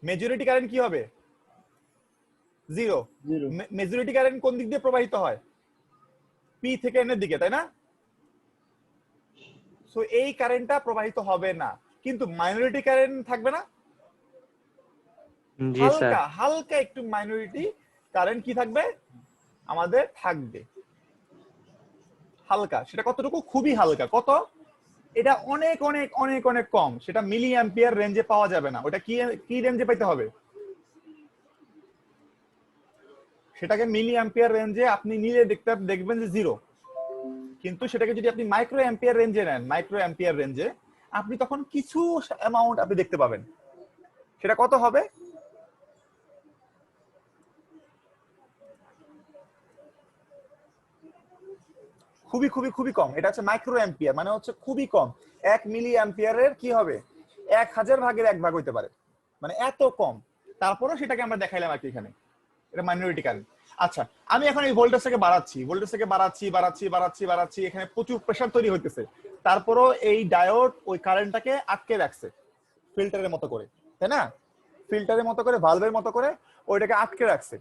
[SPEAKER 1] মেজরিটি কারেন্ট কি হবে? 0। মেজরিটি কারেন্ট কোন দিক দিয়ে প্রবাহিত হয়? পি থেকে এন এর দিকে, তাই না? সো এই কারেন্টটা প্রবাহিত হবে না। কিন্তু মাইনরিটি কারেন্ট থাকবে না?
[SPEAKER 3] জি স্যার।
[SPEAKER 1] হালকা একটু মাইনরিটি কারেন্ট কি থাকবে? আমাদের থাকবে হালকা। সেটা কতটুকু? খুবই হালকা। কত? এটা অনেক অনেক অনেক অনেক কম। সেটা মিলি অ্যাম্পিয়ার রেঞ্জে পাওয়া যাবে না। ওটা কি রেঞ্জে পেতে হবে? সেটাকে মিলি অ্যাম্পিয়ার রেঞ্জে আপনি নিলে দেখবেন যে 0। কিন্তু সেটাকে যদি আপনি মাইক্রো অ্যাম্পিয়ার রেঞ্জে নেন, মাইক্রো অ্যাম্পিয়ার রেঞ্জে আপনি তখন কিছু অ্যামাউন্ট আপনি দেখতে পাবেন। সেটা কত হবে? খুবই খুবই খুবই কম। এটা হচ্ছে মাইক্রো অ্যাম্পিয়ার, মানে হচ্ছে খুবই কম। 1 মিলি অ্যাম্পিয়ারের কি হবে? 1000 ভাগের 1 ভাগ হইতে পারে, মানে এত কম। তারপরেও সেটাকে আমরা দেখাইলাম আর কি এখানে। এটা মাইনরিটি কারেন্ট। আচ্ছা, আমি এখন এই ভোল্টেজটাকে বাড়াচ্ছি। এখানে প্রচুর প্রেসার তৈরি হইতেছে। তারপরও এই ডায়োড ওই কারেন্টটাকে আটকে রাখছে ফিল্টারের মতো করে, তাই না? ফিল্টারের মতো করে, ভালভের মতো করে ওইটাকে আটকে রাখছে।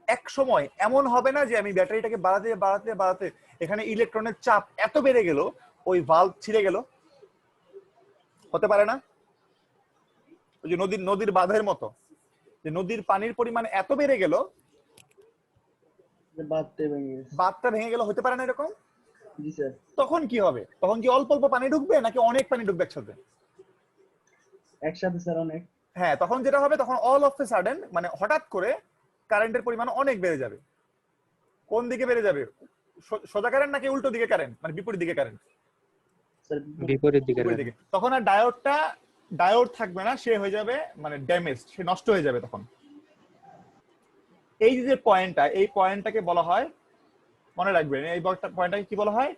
[SPEAKER 1] এক সময় এমন হবে না যে আমি ব্যাটারিটাকে বাড়াতে এখানে ইলেকট্রনের চাপ এত বেড়ে গেল ওই ভালভ ছিঁড়ে গেল? হতে পারে না? ওই যে নদীর বাঁধের মতো, যে নদীর পানির পরিমাণ এত বেড়ে গেল বাঁধটা ভেঙে গেল, হতে পারে না এরকম?
[SPEAKER 8] জি স্যার।
[SPEAKER 1] তখন কি হবে? তখন কি অল্প অল্প পানি ঢুকবে নাকি অনেক পানি ঢুকবে একসাথে?
[SPEAKER 8] একসাথে স্যার অনেক।
[SPEAKER 1] হ্যাঁ, তখন যেটা হবে, তখন অল অফ এ সাডেন মানে হঠাৎ করে কারেন্টের পরিমাণ অনেক বেড়ে যাবে। কোন দিকে বেড়ে যাবে? সোজা কারেন্ট নাকি উল্টো দিকে কারেন্ট, মানে বিপরীত দিকে কারেন্ট?
[SPEAKER 3] বিপরীত দিকে।
[SPEAKER 1] তখন আর ডায়োড থাকবে না, সে হয়ে যাবে মানে ড্যামেজ, সে নষ্ট হয়ে যাবে তখন। এই যে পয়েন্টটা, এই পয়েন্টটাকে বলা হয়, মনে রাখবেন, এই পয়েন্টটাকে কি বলা হয়?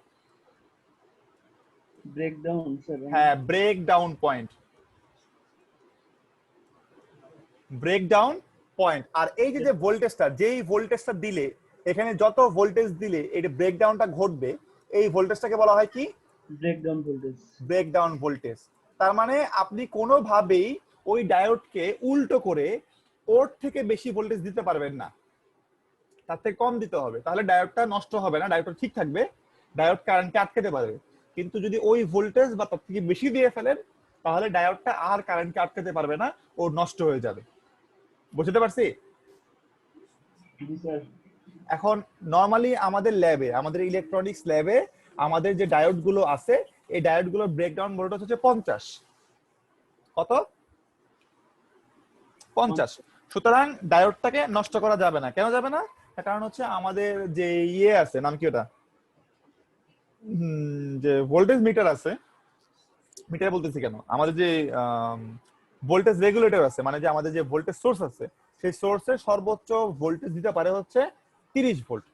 [SPEAKER 8] Breakdown sir.
[SPEAKER 1] হ্যাঁ, ব্রেকডাউন পয়েন্ট। Breakdown point. আর এই যে যেই ভোল্টেজটা দিলে, এখানে যত ভোল্টেজ দিলে এই ব্রেকডাউনটা ঘটবে, এই ভোল্টেজটাকে বলা হয় কি?
[SPEAKER 8] Breakdown voltage.
[SPEAKER 1] Breakdown voltage. তার মানে আপনি কোনোভাবেই ওই ডায়োডকে উল্টো করে ওর থেকে বেশি ভোল্টেজ দিতে পারবেন না, তার থেকে কম দিতে হবে। তাহলে ডায়োডটা নষ্ট হবে না, ডায়োডটা ঠিক থাকবে, ডায়োড কারেন্টকে আটকাতে পারবে। কিন্তু যদি ওই ভোল্টেজ বা তার থেকে বেশি দিয়ে ফেলেন তাহলে ডায়োডটা আর কারেন্টকে আটকাতে পারবে না, ও নষ্ট হয়ে যাবে। বুঝতে পারছি?
[SPEAKER 8] জি স্যার।
[SPEAKER 1] এখন নরমালি আমাদের ল্যাবে, আমাদের ইলেকট্রনিক্স ল্যাবে আমাদের যে ডায়োড গুলো আছে, এই ডায়োড গুলোর ব্রেকডাউন ভোল্টেজ হচ্ছে 50। কত? 50। সুতরাং ডায়োডটাকে নষ্ট করা যাবে না। কেন যাবে না? তার কারণ হচ্ছে আমাদের যে ইয়ে আছে, নাম কি ওটা, যে ভোল্টেজ মিটার আছে, মিটার বলতেছি কেন, আমাদের যে ভোল্টেজ রেগুলেটর আছে, মানে যে আমাদের যে ভোল্টেজ সোর্স আছে, সেই সোর্সের সর্বোচ্চ ভোল্টেজ দিতে পারে হচ্ছে 30 ভোল্ট।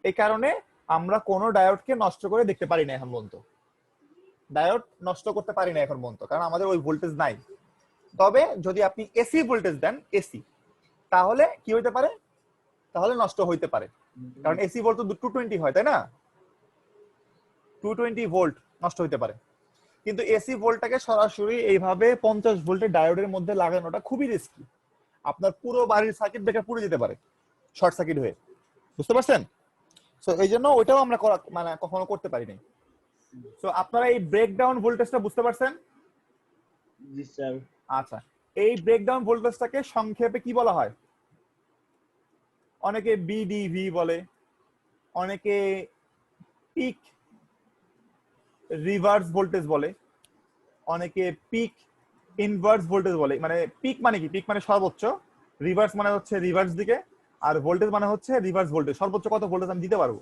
[SPEAKER 1] এই কারণে আমরা কোনো ডায়োডকে নষ্ট করে দেখতে পারি না এখন পর্যন্ত, ডায়োড নষ্ট করতে পারি না এখন পর্যন্ত, কারণ আমাদের ওই ভোল্টেজ নাই। তবে যদি আপনি এসি ভোল্টেজ দেন, এসি, তাহলে কি হইতে পারে? তাহলে নষ্ট হইতে পারে, কারণ এসি ভোল্ট তো 220 হয়, তাই না? 220 ভোল্ট নষ্ট হইতে পারে। কিন্তু এসি ভোল্টটাকে সরাসরি এইভাবে 50 ভোল্টের ডায়োডের মধ্যে লাগানোটা খুবই রিস্কি। আপনার পুরো বাড়ির সার্কিট ব্রেকার পুড়ে যেতে পারে শর্ট সার্কিট হয়ে। বুঝতে পারছেন? সো এই জন্য ওইটাও আমরা মানে কখনো করতে পারি নাই। সো আপনারা এই ব্রেকডাউন ভোল্টেজটা বুঝতে পারছেন?
[SPEAKER 8] জি স্যার।
[SPEAKER 1] আচ্ছা, এই ব্রেকডাউন ভোল্টেজটাকে সংক্ষেপে কি বলা হয়? অনেকে বিডিভি বলে, অনেকে পিক রিভার্স ভোল্টেজ বলে, অনেকে পিক ইনভার্স ভোল্টেজ বলে। মানে পিক মানে কি? পিক মানে সর্বোচ্চ, রিভার্স মানে হচ্ছে রিভার্স দিকে, আর ভোল্টেজ মানে হচ্ছে রিভার্স ভোল্টেজ, সর্বোচ্চ কত ভোল্টেজ আমি দিতে পারবো।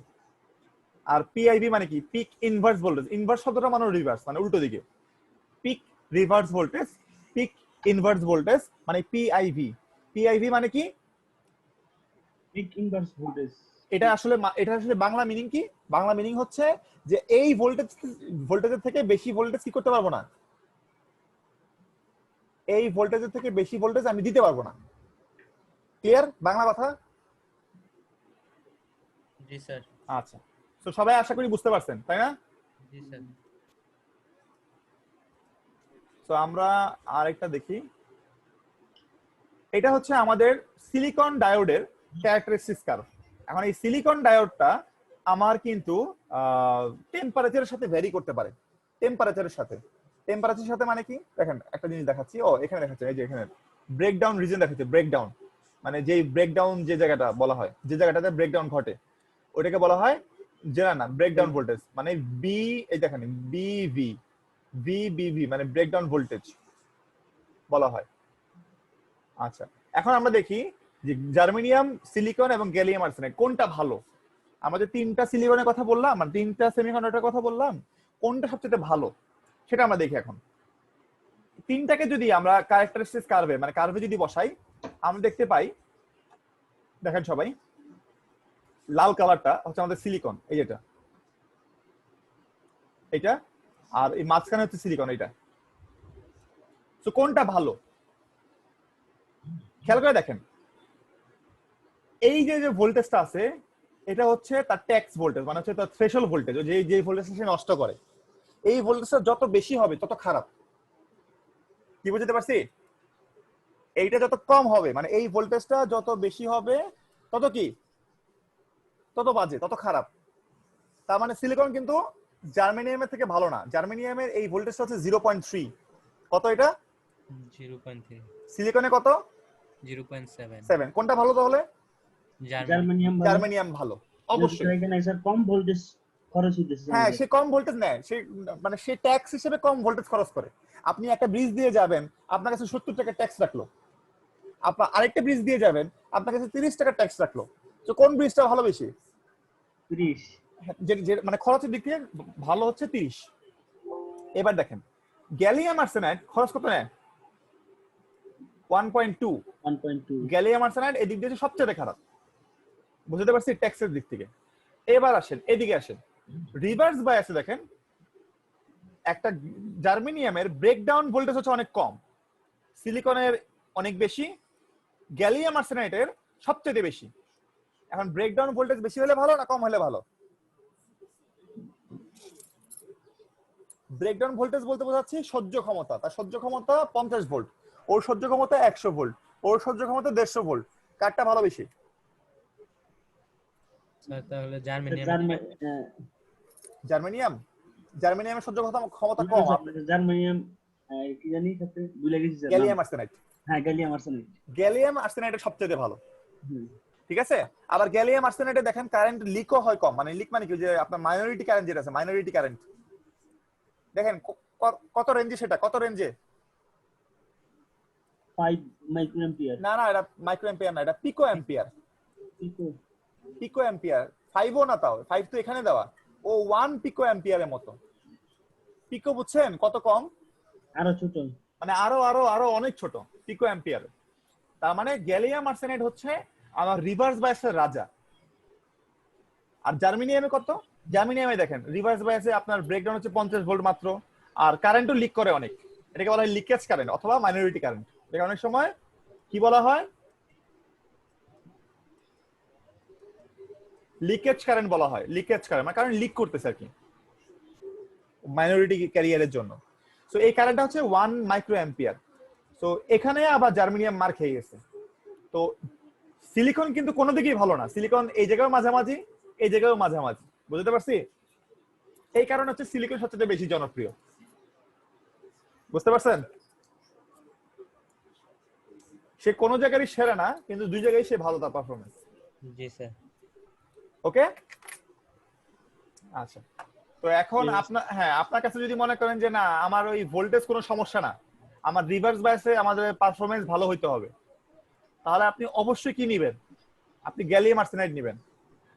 [SPEAKER 1] আর পিআইভি মানে কি? পিক ইনভার্স ভোল্টেজ, ইনভার্স শব্দটা মানে রিভার্স, মানে উল্টো দিকে। Peak reverse voltage, peak inverse voltage মানে পিআইভি। পিআইভি মানে কি?
[SPEAKER 8] Peak inverse voltage.
[SPEAKER 1] এটা আসলে বাংলা মিনিং কি? বাংলা মিনিং হচ্ছে যে এই ভোল্টেজের থেকে বেশি ভোল্টেজ কি করতে পারবো না, এই ভোল্টেজের থেকে বেশি ভোল্টেজ আমি দিতে পারবো না। ক্লিয়ার বাংলা কথা?
[SPEAKER 3] জি স্যার।
[SPEAKER 1] আচ্ছা, তো সবাই আশা করি বুঝতে পারছেন, তাই না?
[SPEAKER 3] জি স্যার।
[SPEAKER 1] তো আমরা আরেকটা দেখি। এটা হচ্ছে আমাদের সিলিকন ডায়োডের ক্যারেক্টারিস্টিক্স কার্ভ। এখন এই সিলিকন ডায়োডটা আমার কিন্তু টেম্পারেচারের সাথে ভ্যারি করতে পারে। টেম্পারেচারের সাথে মানে কি? দেখেন একটা জিনিস দেখাচ্ছি। ও এখানে দেখাচ্ছে, এই যে এখানে ব্রেকডাউন রিজন দেখাচ্ছে। ব্রেকডাউন মানে যেই ব্রেকডাউন, যে জায়গাটা বলা হয়, যে জায়গাটাতে ব্রেকডাউন ঘটে, ওটাকে বলা হয় না ব্রেকডাউন ভোল্টেজ। মানে বি, এই দেখেন বিভি, ভিবিভি মানে ব্রেকডাউন ভোল্টেজ বলা হয়। আচ্ছা, এখন আমরা দেখি যে জার্মেনিয়াম, সিলিকন এবং গ্যালিয়াম আর্সেনাইড কোনটা ভালো। আমাদের তিনটা সিলিকনের কথা বললাম, মানে তিনটা সেমিকন্ডাক্টরের কথা বললাম, কোনটা সবচেয়ে ভালো সেটা আমরা দেখি। এখন তিনটাকে যদি আমরা ক্যারেক্টারিস্টিক্স কার্ভে, মানে কার্ভে যদি বসাই, আমরা দেখতে পাই, দেখেন সবাই, লাল কালারটা হচ্ছে আমাদের সিলিকন, এই যেটা, এটা, আর এই মাঝখানে হচ্ছে সিলিকন, এটা। তো কোনটা ভালো খেয়াল করে দেখেন। এই যে ভোল্টেজটা আছে, এটা হচ্ছে তার ট্যাক্স ভোল্টেজ, মানে হচ্ছে তার থ্রেশহোল্ড ভোল্টেজ, যে ভোল্টেজটা সে নষ্ট করে। এই ভোল্টেজটা যত বেশি হবে তত খারাপ। কি বুঝতে পারছি? এইটা যত কম হবে, মানে এই ভোল্টেজটা যত বেশি হবে তত কি? তত বাজে, তত খারাপ। তার মানে সিলিকন কিন্তু জার্মেনিয়ামের থেকে ভালো না। জার্মেনিয়ামের এই ভোল্টেজটা হচ্ছে 0.3। কত এটা?
[SPEAKER 3] 0.3।
[SPEAKER 1] সিলিকনে কত?
[SPEAKER 3] 0.7।
[SPEAKER 1] কোনটা ভালো তাহলে?
[SPEAKER 8] জার্মেনিয়াম
[SPEAKER 1] ভালো অবশ্যই।
[SPEAKER 8] এখানে স্যার কম ভোল্টেজ খরচ হইতেছে।
[SPEAKER 1] হ্যাঁ, সে কম ভোল্টেজ নেয়, সে মানে সে ট্যাক্স হিসেবে কম ভোল্টেজ খরচ করে। আপনি একটা ব্রিজ দিয়ে যাবেন, আপনার কাছে 70 টাকা ট্যাক্স রাখলো। আপনার আরেকটা ব্রিজ দিয়ে যাবেন, আপনার কাছে 30 টাকা ট্যাক্স রাখলো। তো কোন ব্রিজটা ভালো বেশি?
[SPEAKER 8] 30।
[SPEAKER 1] মানে খরচের দিক থেকে ভালো হচ্ছে 30। এবার দেখেন গ্যালিয়াম আর্সেনাইড খরচ কত নেয়? 1.2। গ্যালিয়াম আর্সেনাইড এদিক দিয়ে সবচেয়ে খারাপ। বুঝতে পারছি ট্যাক্সের দিক থেকে। এবার আসেন, এদিকে আসেন, রিভার্স বায়াসে দেখেন, একটা জার্মেনিয়ামের ব্রেকডাউন ভোল্টেজ হচ্ছে অনেক কম, সিলিকনের অনেক বেশি, গ্যালিয়াম আর্সেনাইডের সবচেয়ে বেশি। এখন ব্রেকডাউন ভোল্টেজ বেশি হলে ভালো না কম হলে ভালো? ব্রেকডাউন ভোল্টেজ বলতে বোঝাচ্ছি সহ্য ক্ষমতা। তার সহ্য ক্ষমতা 50 ভোল্ট। ওর সহ্য ক্ষমতা 100 ভোল্ট, ওর সহ্য ক্ষমতা 150 ভোল্ট, কারটা ভালো বেশি?
[SPEAKER 3] স্যার তাহলে জার্মানিয়াম
[SPEAKER 1] জার্মানিয়াম। জার্মানিয়ামের সহ্য ক্ষমতা কম।
[SPEAKER 8] জার্মানিয়াম কি জানি সাথে ভুলে গেছি স্যার।
[SPEAKER 1] Gallium arsenide.
[SPEAKER 8] হ্যাঁ গ্যালিয়াম আর্সেনাইড।
[SPEAKER 1] গ্যালিয়াম আর্সেনাইড সবচেয়ে ভালো। ঠিক আছে। আবার গ্যালিয়াম আর্সেনাইডে দেখেন কারেন্ট লিকও হয় কম, মানে লিক মানে কি, যে আপনার মাইনরিটি কারেন্ট যেটা আছে, মাইনরিটি কারেন্ট দেখেন কত রেঞ্জে, সেটা কত রেঞ্জে?
[SPEAKER 8] 5 মাইক্রো অ্যাম্পিয়ার।
[SPEAKER 1] না না, এটা মাইক্রো অ্যাম্পিয়ার না, এটা পিকো অ্যাম্পিয়ার। পিকো অ্যাম্পিয়ার 5ও না, তাও 5 তো এখানে দেওয়া, ও 1 পিকো অ্যাম্পিয়ারের মতো। পিকো বুঝছেন কত কম?
[SPEAKER 8] আরো ছোট,
[SPEAKER 1] মানে আরো আরো আরো অনেক ছোট পিকো অ্যাম্পিয়ার। তার মানে গ্যালিয়াম আর্সেনাইড হচ্ছে আমার রিভার্স বায়াসের রাজা। আর জার্মানিয়ামে কত? জার্মানিয়ামে দেখেন রিভার্স বায়াসে আপনার ব্রেকডাউন হচ্ছে 50 ভোল্ট মাত্র, আর কারেন্টও লিক করে অনেক। এটাকে বলা হয় লিকেজ কারেন্ট অথবা মাইনরিটি কারেন্ট। এটা অনেক সময় কি বলা হয়? লিকেজ কারেন্ট বলা হয়। লিকেজ কারেন্ট মানে কারেন্ট লিক করতেছে আর কি মাইনরিটি ক্যারিয়ারের জন্য। সো এই কারেন্টটা হচ্ছে 1 মাইক্রো অ্যাম্পিয়ার। সো এখানে আবার জার্মানিয়াম মার খেয়ে গেছে। তো সিলিকন কিন্তু কোনো দিকেই ভালো না। সিলিকন এই জায়গায় মাঝামাঝি, এই জায়গায় মাঝামাঝি, বুঝতে পারছি? এই কারণে হচ্ছে সিলিকন সবচেয়ে বেশি জনপ্রিয়। বুঝতে পারছেন? সে কোনো জায়গারই সেরা না, কিন্তু দুই জায়গায় সে ভালো তার পারফরমেন্স।
[SPEAKER 3] জি স্যার।
[SPEAKER 1] ওকে, আচ্ছা। তো এখন আপনার, হ্যাঁ, আপনার কাছে যদি মনে করেন যে না আমার ওই ভোল্টেজ কোনো সমস্যা না, আমার রিভার্স বায়াসে আমাদের পারফরমেন্স ভালো হইতে হবে, তাহলে আপনি অবশ্যই কি নেবেন? আপনি গ্যালিয়াম আর্সেনাইড নেবেন।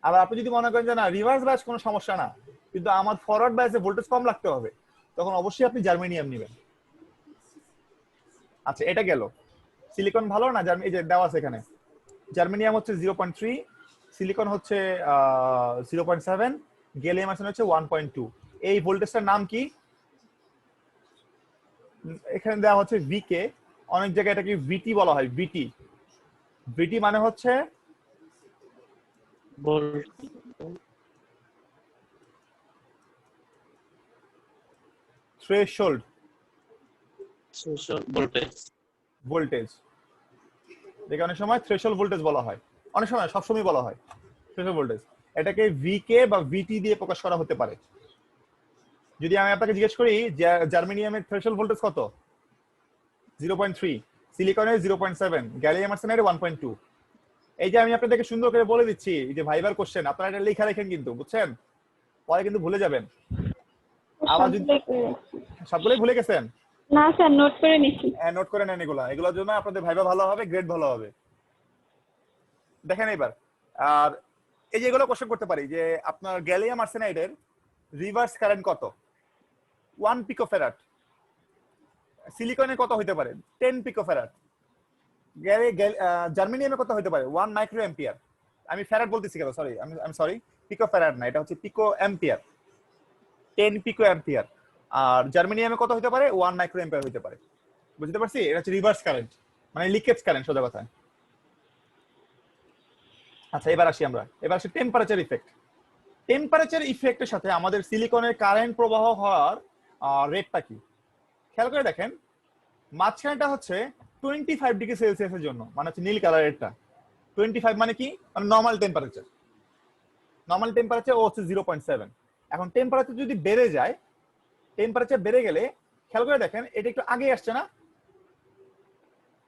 [SPEAKER 1] আবার আপনি যদি মনে করেন যে না রিভার্স বায়াস কোনো সমস্যা না, কিন্তু আমার ফরওয়ার্ড বায়াসে ভোল্টেজ কম লাগতে হবে, তখন অবশ্যই আপনি জার্মানিয়াম নেবেন। আচ্ছা, এটা গেল। সিলিকন ভালো না? এই যে দেওয়া আছে এখানে, জার্মানিয়াম হচ্ছে 0.3, সিলিকন হচ্ছে 0.7, গ্যালিয়াম আর্সেনাইড হচ্ছে 1.2। এই ভোল্টেজটার নাম কি? এখানে দেওয়া হচ্ছে ভিকে, অনেক জায়গায় এটাকে ভিটি বলা হয়। ভিটি, ভিটি মানে হচ্ছে থ্রেশহোল্ড ভোল্টেজ। দেখে অনেক সময় থ্রেশহোল্ড ভোল্টেজ বলা হয়, অনেক সময়, সবসময় বলা হয় থ্রেশহোল্ড ভোল্টেজ। এটাকে ভিকে বা ভিটি দিয়ে প্রকাশ করা হতে পারে। যদি আমি আপনাকে জিজ্ঞেস করি জার্মানিয়ামের থ্রেশহোল্ড ভোল্টেজ কত? 0.3, সিলিকনের 0.7, গ্যালিয়াম আর্সেনাইডে 1.2। এই যে আমি আপনাদেরকে সুন্দর করে বলে দিচ্ছি, এই যে ভাইবার কোশ্চেন, আপনারা এটা লেখা রাখেন কিন্তু, বুঝছেন? পরে কিন্তু ভুলে যাবেন। আবার যদি সবগুলোই ভুলে গেছেন?
[SPEAKER 5] না স্যার, নোট করে নিচ্ছি।
[SPEAKER 1] নোট করে নেন এগুলা, এগুলোর জন্য আপনাদের ভাইবা ভালো হবে, গ্রেড ভালো হবে। দেখেন এবার, আর এই যে এগুলো কোশ্চেন করতে পারি যে আপনার গ্যালিয়াম আর্সেনাইডের রিভার্স কারেন্ট কত? 1 পিকোফ্যারাড। সিলিকনে কত হতে পারে? 10 পিকোফ্যারাড। জার্মানিয়ামে কত হতে পারে? 1 মাইক্রো অ্যাম্পিয়ার। আমি ফ্যারাড বলতেছি কেন, সরি, আমি সরি, পিকোফ্যারাড না, এটা হচ্ছে পিকো অ্যাম্পিয়ার, 10 পিকো অ্যাম্পিয়ার। আর জার্মানিয়ামে কত হতে পারে? 1 মাইক্রো অ্যাম্পিয়ার হতে পারে। বুঝতে পারছি? এটা হচ্ছে রিভার্স কারেন্ট, মানে লিকেজ কারেন্ট, সোজা কথা। আচ্ছা, এবার আসি টেম্পারেচার ইফেক্ট। টেম্পারেচার ইফেক্টের সাথে আমাদের সিলিকনের কারেন্ট প্রবাহ হওয়ার রেটটা কি খেয়াল করে দেখেন। মাঝখানেটা হচ্ছে 25 ডিগ্রি সেলসিয়াসের জন্য, মানে হচ্ছে নীল কালারেরটা। 25 মানে কি? মানে নর্মাল টেম্পারেচার। নর্মাল টেম্পারেচার ও হচ্ছে 0.7। এখন টেম্পারেচার যদি বেড়ে যায়, টেম্পারেচার বেড়ে গেলে খেয়াল করে দেখেন এটা একটু আগে আসছে না?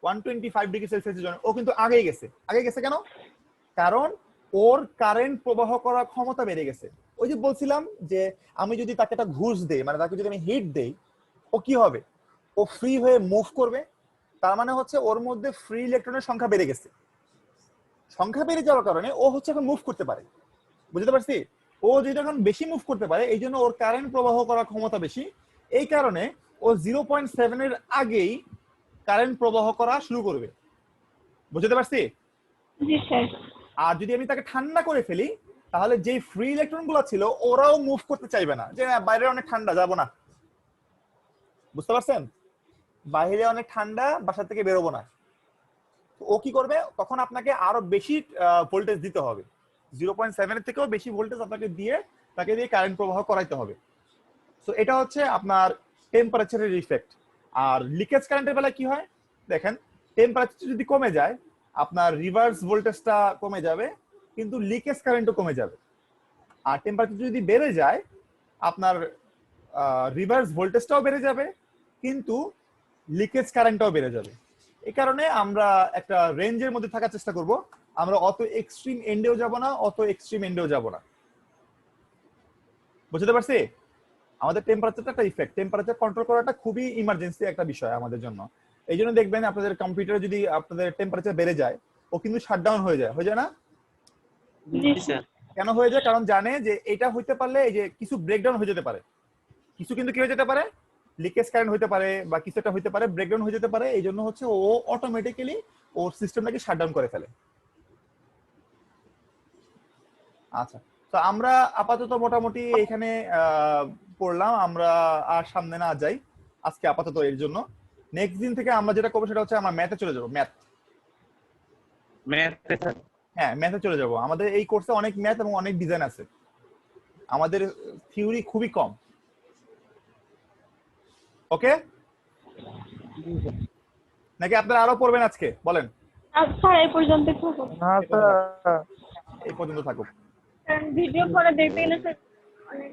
[SPEAKER 1] 125 ডিগ্রি সেলসিয়াসের জন্য ও কিন্তু আগেই গেছে। আগে গেছে কেন? কারণ ওর কারেন্ট প্রবাহ করার ক্ষমতা বেড়ে গেছে। ওই যে বলছিলাম যে আমি যদি তাকে একটা ঘুষ দেই, মানে তাকে যদি আমি হিট দেই, ও কি হবে? ও ফ্রি হয়ে মুভ করবে। তার মানে হচ্ছে ওর মধ্যে ফ্রি ইলেকট্রনের সংখ্যা বেড়ে গেছে। সংখ্যা বেড়ে যাওয়ার কারণে ও হচ্ছে এখন মুভ করতে পারে। বুঝতে পারছি? ও যদি এখন বেশি মুভ করতে পারে, এই জন্য ওর কারেন্ট প্রবাহ করার ক্ষমতা বেশি। এই কারণে ও 0.7 এর আগেই কারেন্ট প্রবাহ করা শুরু করবে। বুঝতে পারছি?
[SPEAKER 5] জি স্যার।
[SPEAKER 1] আর যদি আমি তাকে ঠান্ডা করে ফেলি, তাহলে যে ফ্রি ইলেকট্রন গুলো ছিল ওরাও মুভ করতে চাইবে না, যে বাইরে অনেক ঠান্ডা, যাবো না। বুঝতে পারছেন? বাইরে অনেক ঠান্ডা, বাসা থেকে বেরোবো না। ও কি করবে? তখন আপনাকে আরো বেশি ভোল্টেজ দিতে হবে, 0.7 এর থেকেও বেশি ভোল্টেজ আপনাকে দিয়ে তাকে দিয়ে কারেন্ট প্রবাহ করাইতে হবে। তো এটা হচ্ছে আপনার টেম্পারেচারের ইফেক্ট। আর লিকেজ কারেন্টের বেলায় কি হয়? দেখেন টেম্পারেচার যদি কমে যায় আপনার রিভার্স ভোল্টেজটা কমে যাবে কিন্তু লিকেজ কারেন্টও কমে যাবে। আর টেম্পারেচার যদি বেড়ে যায় আপনার রিভার্স ভোল্টেজটাও বেড়ে যাবে কিন্তু লিকেজ কারেন্টটাও বেড়ে যাবে। এই কারণে আমরা একটা রেঞ্জের মধ্যে থাকার চেষ্টা করব, আমরা অত এক্সট্রিম এন্ডেও যাব না, অত এক্সট্রিম এন্ডেও যাব না। বুঝতে পারছি? আমাদের টেম্পারেচারটা একটা ইফেক্ট, টেম্পারেচার কন্ট্রোল করাটা খুবই ইমার্জেন্সি একটা বিষয় আমাদের জন্য। এই জন্য দেখবেন আপনাদের কম্পিউটারে যদি আপনাদের টেম্পারেচার বেড়ে যায় ও কিন্তু শাটডাউন হয়ে যায় না?
[SPEAKER 2] জি স্যার।
[SPEAKER 1] কেন হয়ে যায়? কারণ জানে যে এটা হইতে পারলে এই যে কিছু ব্রেকডাউন হয়ে যেতে পারে, কিছু কিন্তু কি হয়ে যেতে পারে, লিকেজ কারেন্ট হইতে পারে বা কিছু একটা হইতে পারে, ব্রেকডাউন হয়ে যেতে পারে। এই জন্য হচ্ছে ও অটোমেটিক্যালি ওর সিস্টেমটাকে শাটডাউন করে ফেলে। আচ্ছা, তো আমরা আপাতত মোটামুটি এখানে পড়লাম, আমরা আর সামনে না যাই আজকে আপাতত। এর জন্য নেক্সট দিন থেকে আমরা যেটা করবো সেটা হচ্ছে আমরা ম্যাথে চলে যাবো। হ্যাঁ, ম্যাথে চলে যাব। আমাদের এই কোর্সে অনেক ম্যাথ এবং অনেক ডিজাইন আছে, আমাদের থিওরি খুবই কম। ওকে, নাকি আপনারা আরো পড়বেন আজকে? বলেন।
[SPEAKER 5] স্যার এই পর্যন্ত থাকুক।
[SPEAKER 7] না স্যার,
[SPEAKER 1] এই পর্যন্ত থাকুক।
[SPEAKER 5] ভিডিও পরে দেখতে গেলে স্যার অনেক